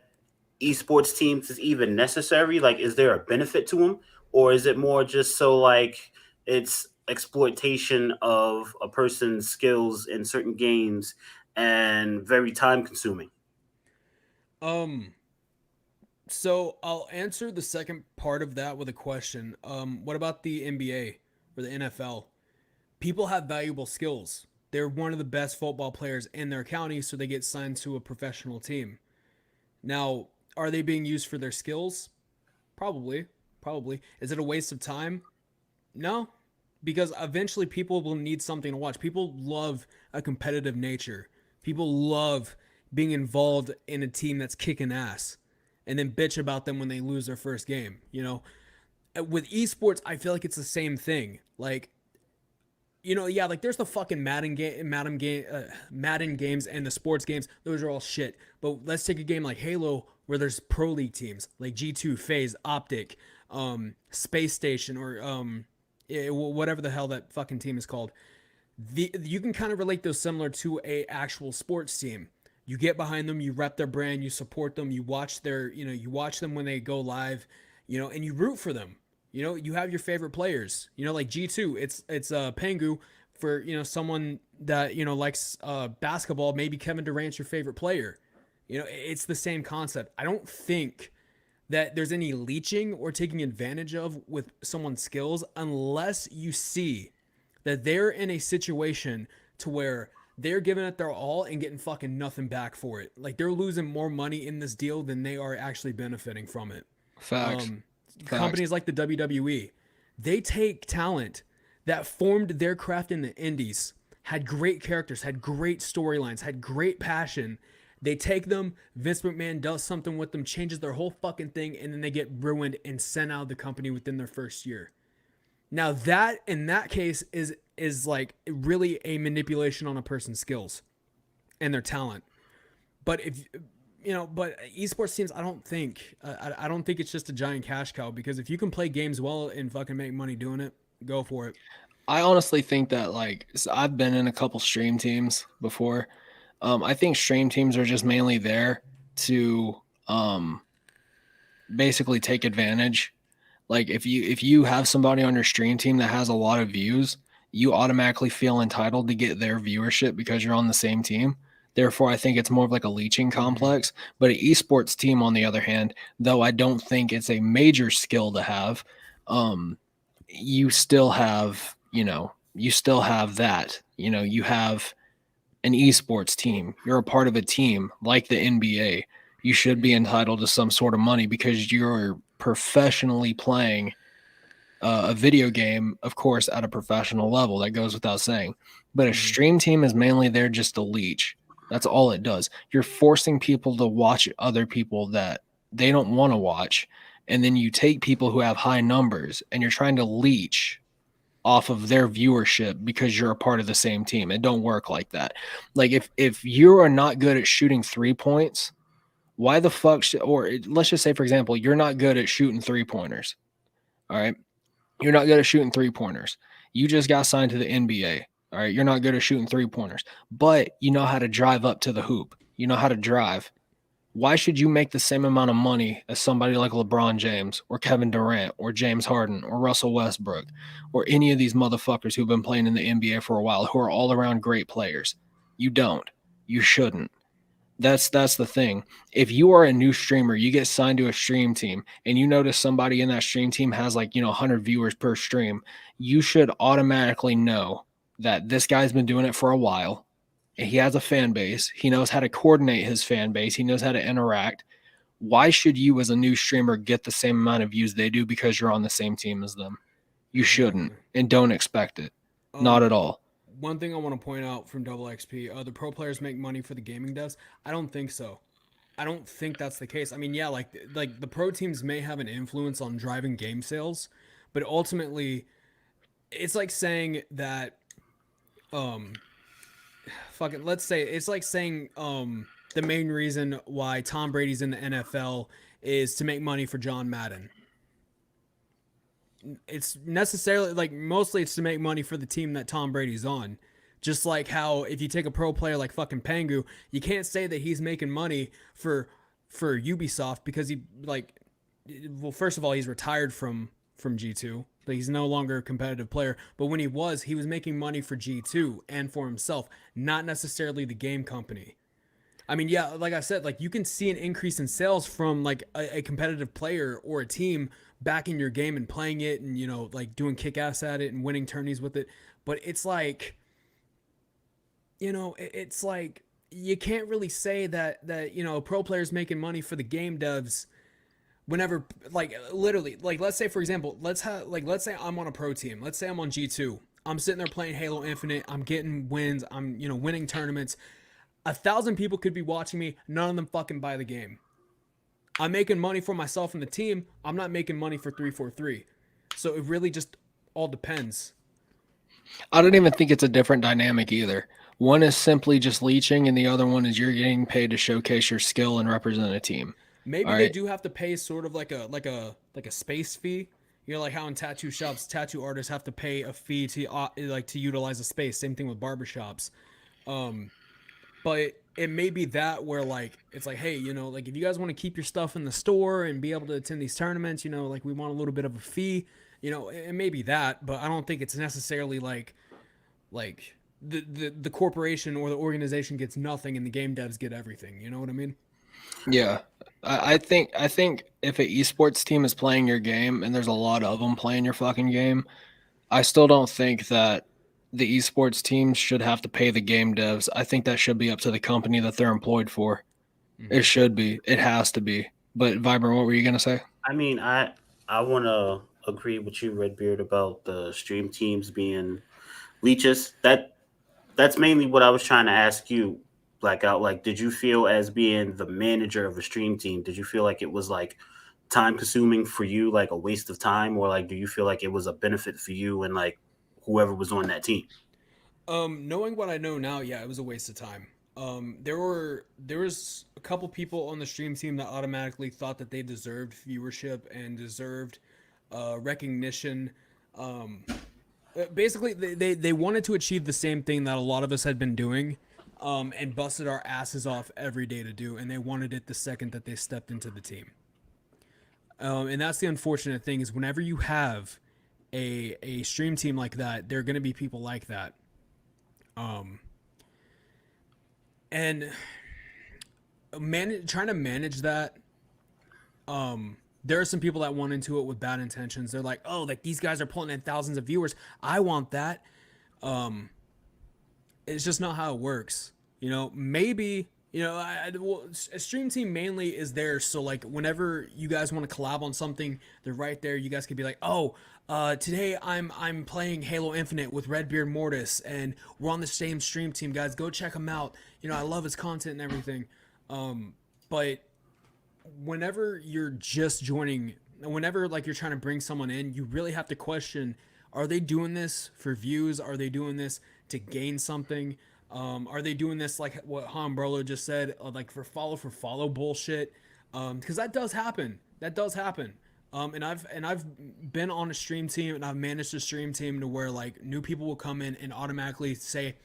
esports teams is even necessary? Like, is there a benefit to them, or is it more just so like it's exploitation of a person's skills in certain games and very time consuming? So I'll answer the second part of that with a question. What about the NBA or the NFL? People have valuable skills. They're one of the best football players in their county, so they get signed to a professional team. Now, are they being used for their skills? Probably. Probably. Is it a waste of time? No, because eventually people will need something to watch. People love a competitive nature. People love being involved in a team that's kicking ass and then bitch about them when they lose their first game, you know? With esports, I feel like it's the same thing. Like, you know, yeah, like there's the fucking Madden games and the sports games. Those are all shit. But let's take a game like Halo, where there's pro league teams like G2, FaZe, Optic, Space Station, or whatever the hell that fucking team is called. You can kind of relate those similar to a actual sports team. You get behind them, you rep their brand, you support them, you watch you watch them when they go live, you know, and you root for them. You know, you have your favorite players. You know, like G2, it's Pengu. For, you know, someone that, you know, likes basketball, maybe Kevin Durant's your favorite player. You know, it's the same concept. I don't think that there's any leeching or taking advantage of with someone's skills, unless you see that they're in a situation to where they're giving it their all and getting fucking nothing back for it. Like, they're losing more money in this deal than they are actually benefiting from it. Facts. Companies like the WWE, they take talent that formed their craft in the indies, had great characters, had great storylines, had great passion. They take them, Vince McMahon does something with them, changes their whole fucking thing, and then they get ruined and sent out of the company within their first year. Now that, in that case, is like really a manipulation on a person's skills and their talent. But if you know, but esports teams, I don't think it's just a giant cash cow, because if you can play games well and fucking make money doing it, go for it. I honestly think that, like, so I've been in a couple stream teams before. I think stream teams are just mainly there to basically take advantage. Like, if you have somebody on your stream team that has a lot of views, you automatically feel entitled to get their viewership because you're on the same team. Therefore, I think it's more of like a leeching complex. But an esports team, on the other hand, though I don't think it's a major skill to have, you still have, that, you have an esports team. You're a part of a team like the NBA. You should be entitled to some sort of money because you're professionally playing a video game, of course, at a professional level. That goes without saying. But a stream team is mainly there just to leech. That's all it does. You're forcing people to watch other people that they don't want to watch. And then you take people who have high numbers and you're trying to leech off of their viewership because you're a part of the same team. It don't work like that. Like, if you are not good at shooting 3 points, why the fuck or let's just say, for example, you're not good at shooting 3-pointers. All right. You're not good at shooting 3-pointers. You just got signed to the NBA. All right. You're not good at shooting 3-pointers, but you know how to drive up to the hoop. You know how to drive. Why should you make the same amount of money as somebody like LeBron James or Kevin Durant or James Harden or Russell Westbrook or any of these motherfuckers who've been playing in the NBA for a while, who are all around great players? You don't. You shouldn't. That's the thing. If you are a new streamer, you get signed to a stream team and you notice somebody in that stream team has like, 100 viewers per stream, you should automatically know that this guy's been doing it for a while. He has a fan base. He knows how to coordinate his fan base. He knows how to interact. Why should you as a new streamer get the same amount of views they do because you're on the same team as them? You shouldn't and don't expect it. Not at all. One thing I want to point out from Double XP, the pro players make money for the gaming devs. I don't think so. I don't think that's the case. I mean, yeah, like the pro teams may have an influence on driving game sales, but ultimately, it's like saying that, let's say it's like saying, the main reason why Tom Brady's in the NFL is to make money for John Madden. It's necessarily like mostly it's to make money for the team that Tom Brady's on. Just like how if you take a pro player like fucking Pangu, you can't say that he's making money for Ubisoft because first of all, he's retired from G2, but he's no longer a competitive player. But when he was making money for G2 and for himself, not necessarily the game company. I mean, yeah, like I said, like you can see an increase in sales from like a competitive player or a team backing your game and playing it and, like doing kick ass at it and winning tourneys with it. But it's like, it's like you can't really say that, pro players making money for the game devs whenever, like literally, like let's say, for example, let's say I'm on a pro team. Let's say I'm on G2. I'm sitting there playing Halo Infinite. I'm getting wins. I'm, winning tournaments. 1,000 people could be watching me. None of them fucking buy the game. I'm making money for myself and the team. I'm not making money for 343. So it really just all depends. I don't even think it's a different dynamic either. One is simply just leeching, and the other one is you're getting paid to showcase your skill and represent a team. Maybe they do have to pay sort of like a space fee. Like how in tattoo shops, tattoo artists have to pay a fee to to utilize a space. Same thing with barbershops. But it may be that where like it's like, hey, like if you guys want to keep your stuff in the store and be able to attend these tournaments, like we want a little bit of a fee, it may be that, but I don't think it's necessarily like the corporation or the organization gets nothing and the game devs get everything. You know what I mean? Yeah. I think if an esports team is playing your game and there's a lot of them playing your fucking game, I still don't think that the esports teams should have to pay the game devs. I think that should be up to the company that they're employed for. Mm-hmm. It should be. It has to be. But Vibrant, what were you going to say? I mean, I want to agree with you, Redbeard, about the stream teams being leeches. That's mainly what I was trying to ask you, Blackout. Like, did you feel as being the manager of a stream team, did you feel like it was like time consuming for you, like a waste of time, or like do you feel like it was a benefit for you and like whoever was on that team? Knowing what I know now, yeah, it was a waste of time. There was a couple people on the stream team that automatically thought that they deserved viewership and deserved recognition. Basically, they wanted to achieve the same thing that a lot of us had been doing, and busted our asses off every day to do, and they wanted it the second that they stepped into the team. And that's the unfortunate thing is whenever you have a stream team like that, there are going to be people like that. And trying to manage that, there are some people that went into it with bad intentions. They're like, oh, like these guys are pulling in thousands of viewers. I want that. It's just not how it works. Maybe, a stream team mainly is there. So like whenever you guys want to collab on something, they're right there. You guys could be like, oh, today I'm playing Halo Infinite with Redbeard Mortis and we're on the same stream team, guys. Go check him out. I love his content and everything. But whenever you're just joining, whenever like you're trying to bring someone in, you really have to question, are they doing this for views? Are they doing this to gain something? Are they doing this like what Han Brolo just said, like for follow bullshit? Because that does happen. And I've been on a stream team and I've managed a stream team to where like new people will come in and automatically say,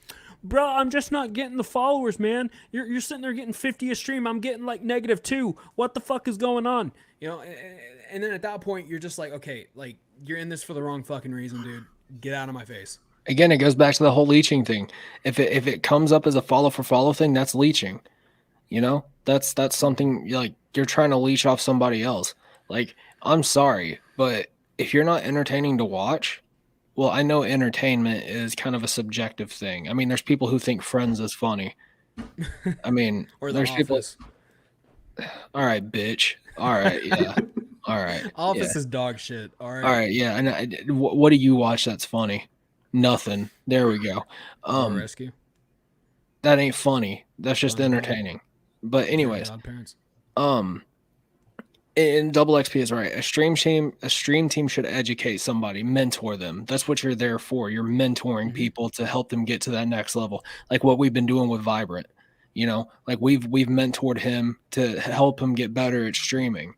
bro, I'm just not getting the followers, man. You're sitting there getting 50 a stream. I'm getting like -2. What the fuck is going on? And then at that point you're just like, okay, like you're in this for the wrong fucking reason, dude. Get out of my face. Again, it goes back to the whole leeching thing. If it comes up as a follow for follow thing, that's leeching. You know, that's something like you're trying to leech off somebody else. Like, I'm sorry, but if you're not entertaining to watch, well, I know entertainment is kind of a subjective thing. I mean, there's people who think Friends is funny. I mean, Or The there's people. Office. All right, bitch. All right, yeah. All right, yeah. Office is dog shit. All right. All right, yeah. And what do you watch that's funny? Nothing. There we go. Bar Rescue. That ain't funny. That's just Fun Home. entertaining. But Very anyways, Godparents. and double XP is right. A stream team should educate somebody, mentor them. That's what you're there for. You're mentoring people to help them get to that next level. Like what we've been doing with Vibrant. You know, like we've mentored him to help him get better at streaming.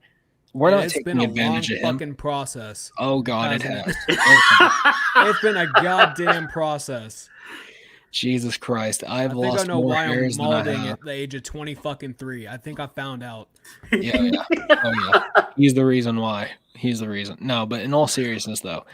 We're not taking advantage of him. Fucking process. Oh God, it has. It's been a goddamn process. Jesus Christ, I've I think lost I know more why I'm hairs than I molding have. at the age of 20 I think I found out. Yeah. Oh yeah. He's the reason why. He's the reason. No, but in all seriousness though,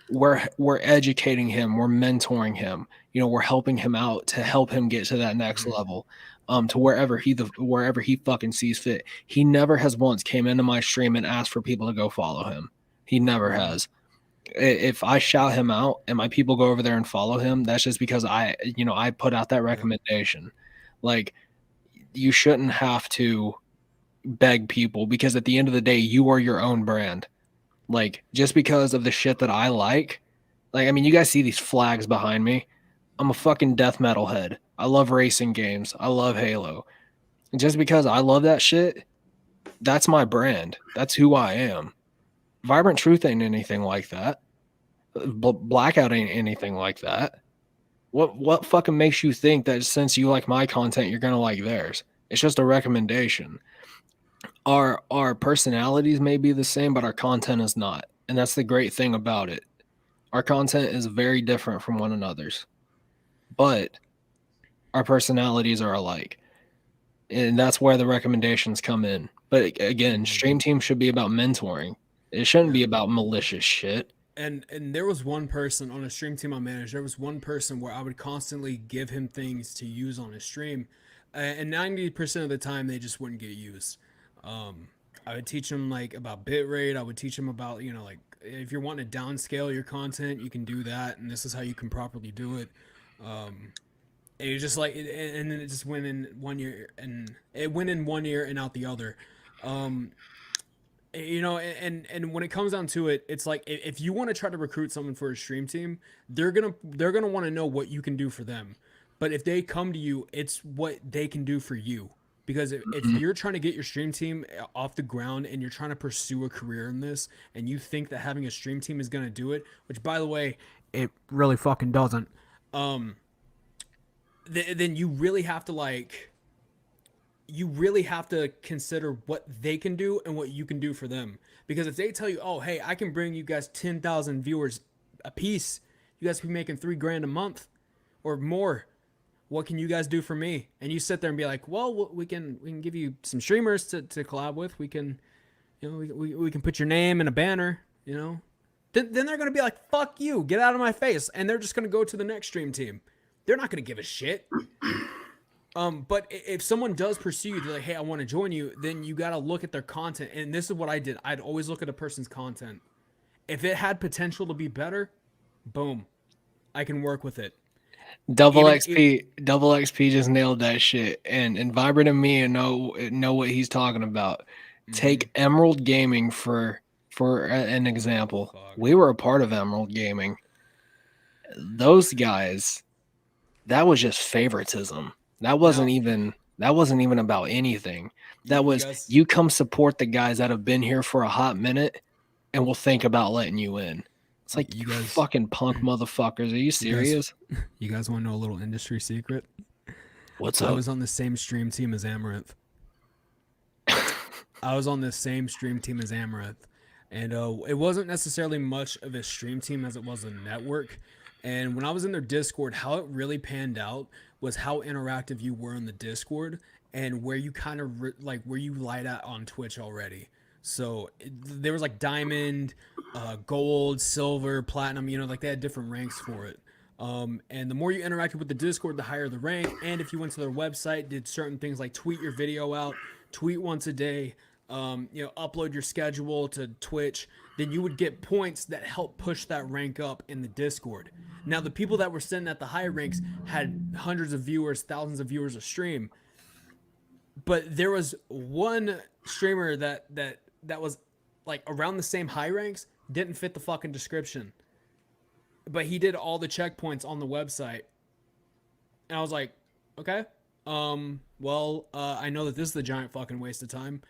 we're educating him, we're mentoring him. You know, we're helping him out to help him get to that next level. To wherever he fucking sees fit. He never has once came into my stream and asked for people to go follow him. He never has. If I shout him out and my people go over there and follow him, that's just because I put out that recommendation. Like, you shouldn't have to beg people, because at the end of the day, you are your own brand. Like, just because of the shit that I like, I mean, you guys see these flags behind me. I'm a fucking death metal head. I love racing games. I love Halo. And just because I love that shit, that's my brand. That's who I am. Vibrant Truth ain't anything like that. Blackout ain't anything like that. What fucking makes you think that since you like my content, you're gonna like theirs? It's just a recommendation. Our personalities may be the same, but our content is not. And that's the great thing about it. Our content is very different from one another's, but our personalities are alike. And that's where the recommendations come in. But again, stream team should be about mentoring. It shouldn't be about malicious shit. And there was one person on a stream team I managed. There was one person where I would constantly give him things to use on his stream, and 90% of the time they just wouldn't get used. I would teach him like about bitrate. I would teach him about, you know, like if you're wanting to downscale your content, you can do that, and this is how you can properly do it. And it just like, and then it just went in 1 year, and it went in 1 ear and out the other. You know, and when it comes down to it, it's like if you want to try to recruit someone for a stream team, they're gonna want to know what you can do for them. But if they come to you, it's what they can do for you. Because if you're trying to get your stream team off the ground and you're trying to pursue a career in this, and you think that having a stream team is gonna do it, which by the way, it really fucking doesn't. Then you really have to consider what they can do and what you can do for them. Because if they tell you, oh, hey, I can bring you guys 10,000 viewers a piece, you guys be making $3,000 a month or more. What can you guys do for me? And you sit there and be like, well, we can give you some streamers to collab with. We can, you know, we can put your name in a banner, you know. Then they're going to be like, fuck you, get out of my face. And they're just going to go to the next stream team. They're not going to give a shit. But if someone does pursue you, they're like, hey, I want to join you, then you got to look at their content. And this is what I did. I'd always look at a person's content. If it had potential to be better, boom, I can work with it. Double XP just nailed that shit. And Vibrant and me know what he's talking about. Take Emerald Gaming for an example. We were a part of Emerald Gaming. Those guys, that was just favoritism. That wasn't even about anything. That was, you come support the guys that have been here for a hot minute, and we'll think about letting you in. It's like, you guys, fucking punk motherfuckers. Are you serious? You guys want to know a little industry secret? What's up? I was on the same stream team as Amaranth. And it wasn't necessarily much of a stream team as it was a network. And when I was in their Discord, how it really panned out was how interactive you were in the Discord and where you kind of where you light at on Twitch already. So there was like diamond, gold, silver, platinum, you know, like they had different ranks for it. And the more you interacted with the Discord, the higher the rank. And if you went to their website, did certain things like tweet your video out, tweet once a day, upload your schedule to Twitch, then you would get points that help push that rank up in the Discord. Now, the people that were sitting at the higher ranks had hundreds of viewers, thousands of viewers a stream. But there was one streamer that was like around the same high ranks, didn't fit the fucking description. But he did all the checkpoints on the website. And I was like, okay. I know that this is a giant fucking waste of time.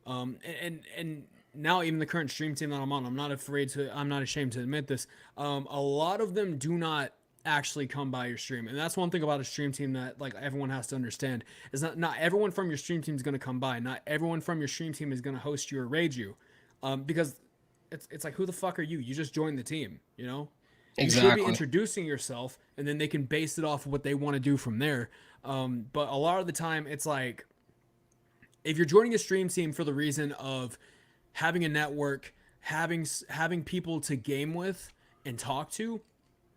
And now even the current stream team that I'm on, I'm not ashamed to admit this. A lot of them do not actually come by your stream. And that's one thing about a stream team that like everyone has to understand is not everyone from your stream team is going to come by. Not everyone from your stream team is going to host you or raid you. Because it's like, who the fuck are you? You just joined the team, you know? Exactly. You should be introducing yourself, and then they can base it off of what they want to do from there. But a lot of the time, it's like, if you're joining a stream team for the reason of having a network, having people to game with and talk to,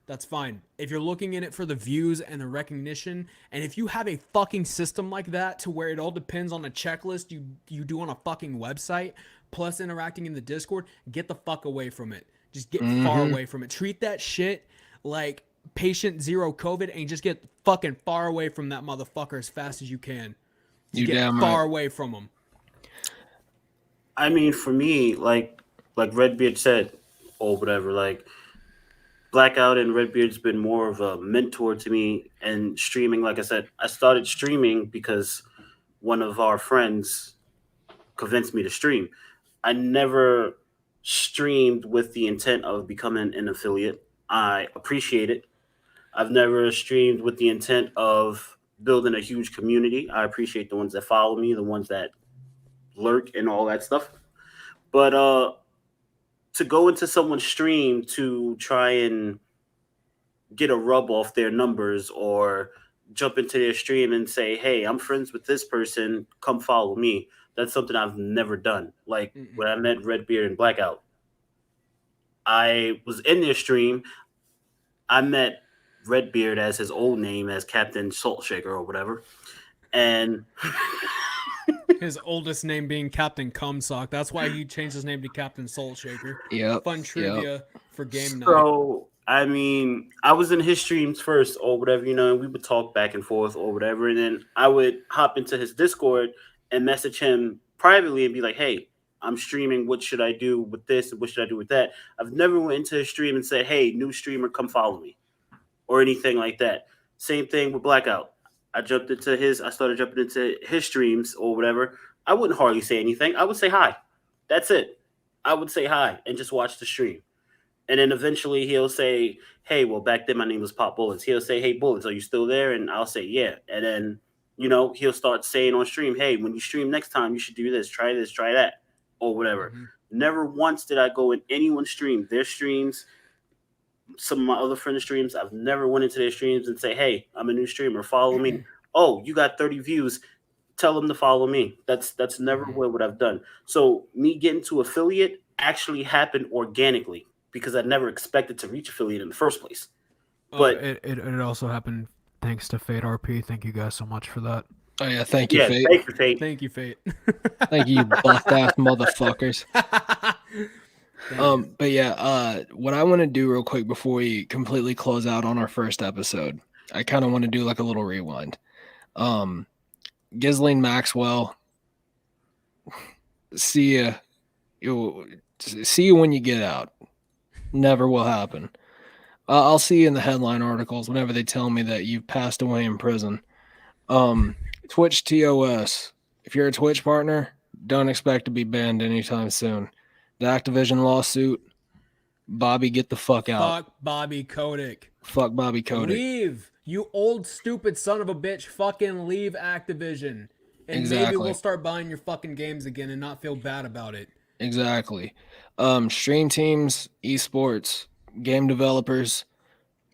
that's fine. If you're looking in it for the views and the recognition, and if you have a fucking system like that to where it all depends on a checklist you do on a fucking website, plus interacting in the Discord, get the fuck away from it. Just get far away from it. Treat that shit like patient zero COVID and just get fucking far away from that motherfucker as fast as you can. You get far away from him. I mean, for me, like Redbeard said, or whatever, like Blackout and Redbeard's been more of a mentor to me. And streaming, like I said, I started streaming because one of our friends convinced me to stream. I never streamed with the intent of becoming an affiliate. I appreciate it. I've never streamed with the intent of building a huge community. I appreciate the ones that follow me, the ones that lurk and all that stuff. But to go into someone's stream to try and get a rub off their numbers or jump into their stream and say, hey, I'm friends with this person, come follow me. That's something I've never done. Like when I met Redbeard and Blackout, I was in their stream. I met Redbeard as his old name, as Captain Saltshaker or whatever. And his oldest name being Captain Cumsock. That's why he changed his name to Captain Saltshaker. Yep. Fun trivia for game night. So, I mean, I was in his streams first or whatever, and we would talk back and forth or whatever. And then I would hop into his Discord and message him privately and be like, hey, I'm streaming. What should I do with this? And what should I do with that? I've never went into his stream and said, hey, new streamer, come follow me or anything like that. Same thing with Blackout. I started jumping into his streams or whatever. I wouldn't hardly say anything. I would say hi. That's it. I would say hi and just watch the stream. And then eventually he'll say, hey, well, back then my name was Pop Bullets. He'll say, hey, Bullets, are you still there? And I'll say, yeah. And then, he'll start saying on stream, hey, when you stream next time, you should do this, try that, or whatever. Never once did I go in anyone's stream, their streams, some of my other friends' streams. I've never went into their streams and say, hey, I'm a new streamer, follow me. Oh, you got 30 views. Tell them to follow me. That's never what I've done. So me getting to affiliate actually happened organically because I never expected to reach affiliate in the first place. But it also happened thanks to Fate RP. Thank you guys so much for that. Oh yeah, thank you, Fate. Thank you, Fate. Thank you, Fate. Thank you, buff ass motherfuckers. But yeah, what I want to do real quick before we completely close out on our first episode, I kind of want to do like a little rewind. Ghislaine Maxwell, see you when you get out. Never will happen. I'll see you in the headline articles whenever they tell me that you've passed away in prison. Twitch TOS. If you're a Twitch partner, don't expect to be banned anytime soon. The Activision lawsuit, Bobby, get the fuck out. Fuck Bobby Kotick. Fuck Bobby Kotick. Leave. You old stupid son of a bitch. Fucking leave Activision. And maybe we'll start buying your fucking games again and not feel bad about it. Exactly. Stream teams, esports, game developers.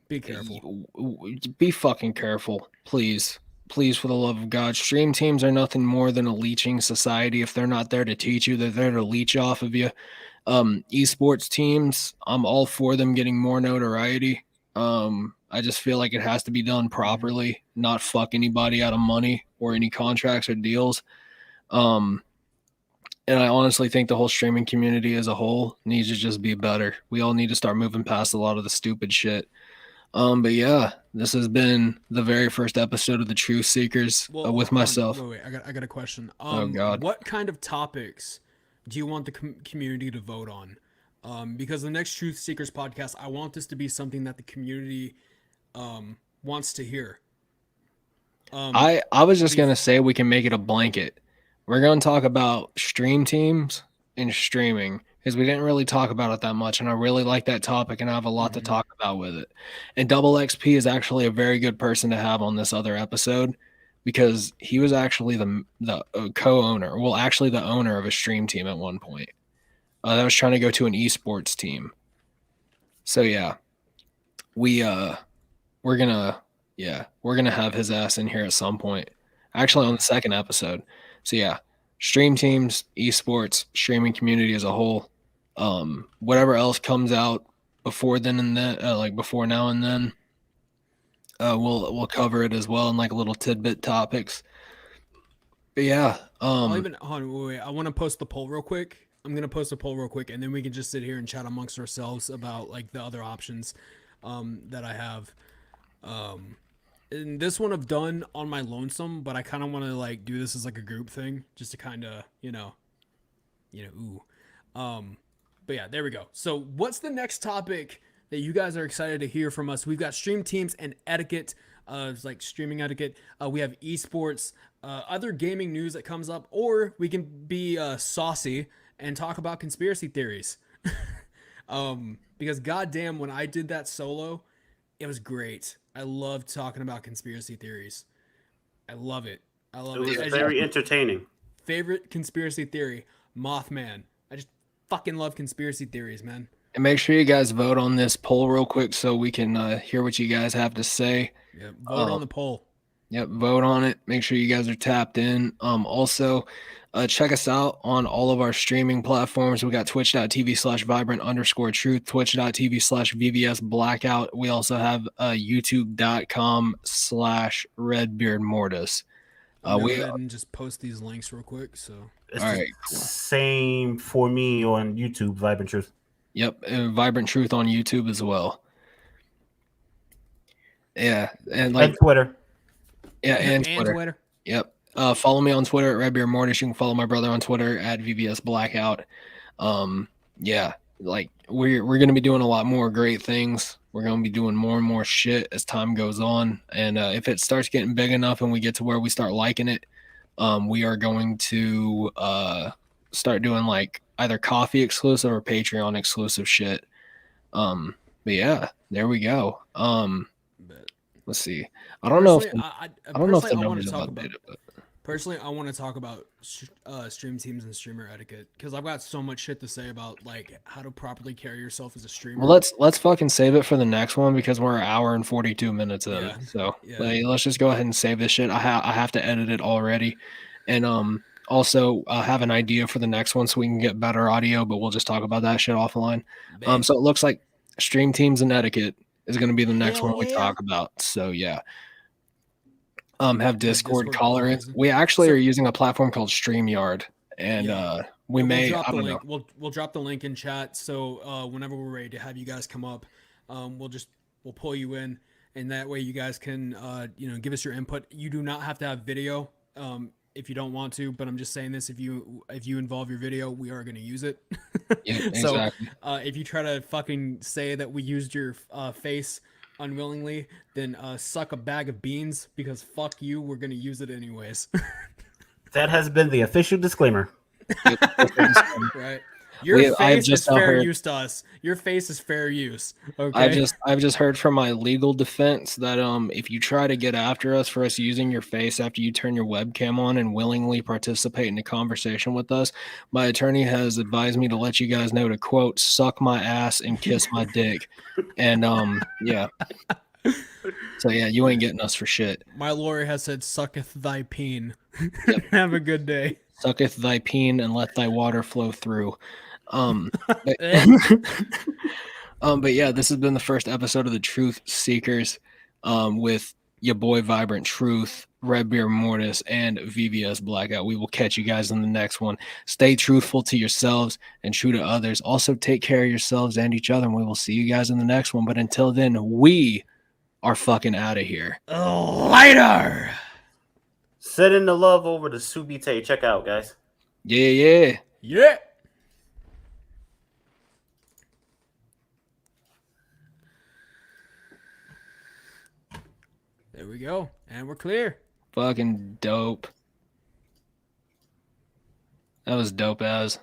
Be careful. Be fucking careful, please. Please, for the love of God. Stream teams are nothing more than a leeching society. If they're not there to teach you, they're there to leech off of you. Esports teams, I'm all for them getting more notoriety. I just feel like it has to be done properly, not fuck anybody out of money or any contracts or deals. And I honestly think the whole streaming community as a whole needs to just be better. We all need to start moving past a lot of the stupid shit. But yeah, this has been the very first episode of the Truth Seekers with myself. Wait, I got a question. Oh God. What kind of topics do you want the community to vote on? Because the next Truth Seekers podcast, I want this to be something that the community wants to hear. I was just gonna say we can make it a blanket. We're gonna talk about stream teams and streaming because we didn't really talk about it that much, and I really like that topic, and I have a lot to talk about with it. And Double XP is actually a very good person to have on this other episode because he was actually the co-owner, well, actually the owner of a stream team at one point that was trying to go to an esports team. So yeah, we're gonna have his ass in here at some point, actually on the second episode. So yeah, stream teams, esports, streaming community as a whole. Whatever else comes out before then and then, like before now and then, we'll cover it as well in like little tidbit topics. But yeah, wait, I want to post the poll real quick. I'm gonna post a poll real quick, and then we can just sit here and chat amongst ourselves about like the other options that I have. And this one I've done on my lonesome, but I kind of want to like do this as like a group thing, just to kind of But yeah, there we go. So what's the next topic that you guys are excited to hear from us? We've got stream teams and etiquette, it's like streaming etiquette. We have esports, other gaming news that comes up, or we can be saucy and talk about conspiracy theories. Because goddamn, when I did that solo, it was great. I love talking about conspiracy theories. I love it. It was very entertaining. Favorite conspiracy theory, Mothman. I just fucking love conspiracy theories, man. And make sure you guys vote on this poll real quick so we can hear what you guys have to say. Yeah, vote on the poll. Yep, vote on it. Make sure you guys are tapped in. Also, check us out on all of our streaming platforms. We got twitch.tv/vibrant_truth, twitch.tv/VVS blackout. We also have youtube.com/redbeardmortis. We go ahead and just post these links real quick. So it's all right, cool. Same for me on YouTube, Vibrant Truth. Yep, Vibrant Truth on YouTube as well. Yeah, and Twitter. Yeah, and Twitter. Yep. Follow me on Twitter at redbeardmortis. You can follow my brother on Twitter at VVS blackout. Yeah, like we're gonna be doing a lot more great things. We're gonna be doing more and more shit as time goes on, and if it starts getting big enough and we get to where we start liking it, we are going to start doing like either coffee exclusive or Patreon exclusive shit. But yeah, there we go. Let's see. I don't know if the numbers have updated, but personally, I want to talk about stream teams and streamer etiquette because I've got so much shit to say about like how to properly carry yourself as a streamer. Well, let's fucking save it for the next one because we're an hour and 42 minutes in. Yeah. So let's just go ahead and save this shit. I have to edit it already, and also have an idea for the next one so we can get better audio. But we'll just talk about that shit offline. So it looks like stream teams and etiquette is going to be the next one we talk about. So yeah. Have Discord caller in. We actually are using a platform called StreamYard, and we'll drop the link in chat. So whenever we're ready to have you guys come up, we'll pull you in, and that way you guys can give us your input. You do not have to have video if you don't want to, but I'm just saying this: if you involve your video, we are going to use it. Yeah, exactly. So if you try to fucking say that we used your face unwillingly, then suck a bag of beans because fuck you, we're gonna use it anyways. That has been the official disclaimer. Right. Your face is fair use to us. Your face is fair use. Okay. I've just heard from my legal defense that if you try to get after us for us using your face after you turn your webcam on and willingly participate in a conversation with us, my attorney has advised me to let you guys know to quote suck my ass and kiss my dick. And yeah. So yeah, you ain't getting us for shit. My lawyer has said sucketh thy peen. Yep. Have a good day. Sucketh thy peen and let thy water flow through. But yeah, this has been the first episode of the Truth Seekers, with your boy Vibrant Truth, Red Beer Mortis, and VVS Blackout. We will catch you guys in the next one. Stay truthful to yourselves and true to others. Also, take care of yourselves and each other, and we will see you guys in the next one. But until then, we are fucking out of here. Later. Sending the love over to Subite. Check out, guys. Yeah. Yeah. There we go. And we're clear. Fucking dope. That was dope as.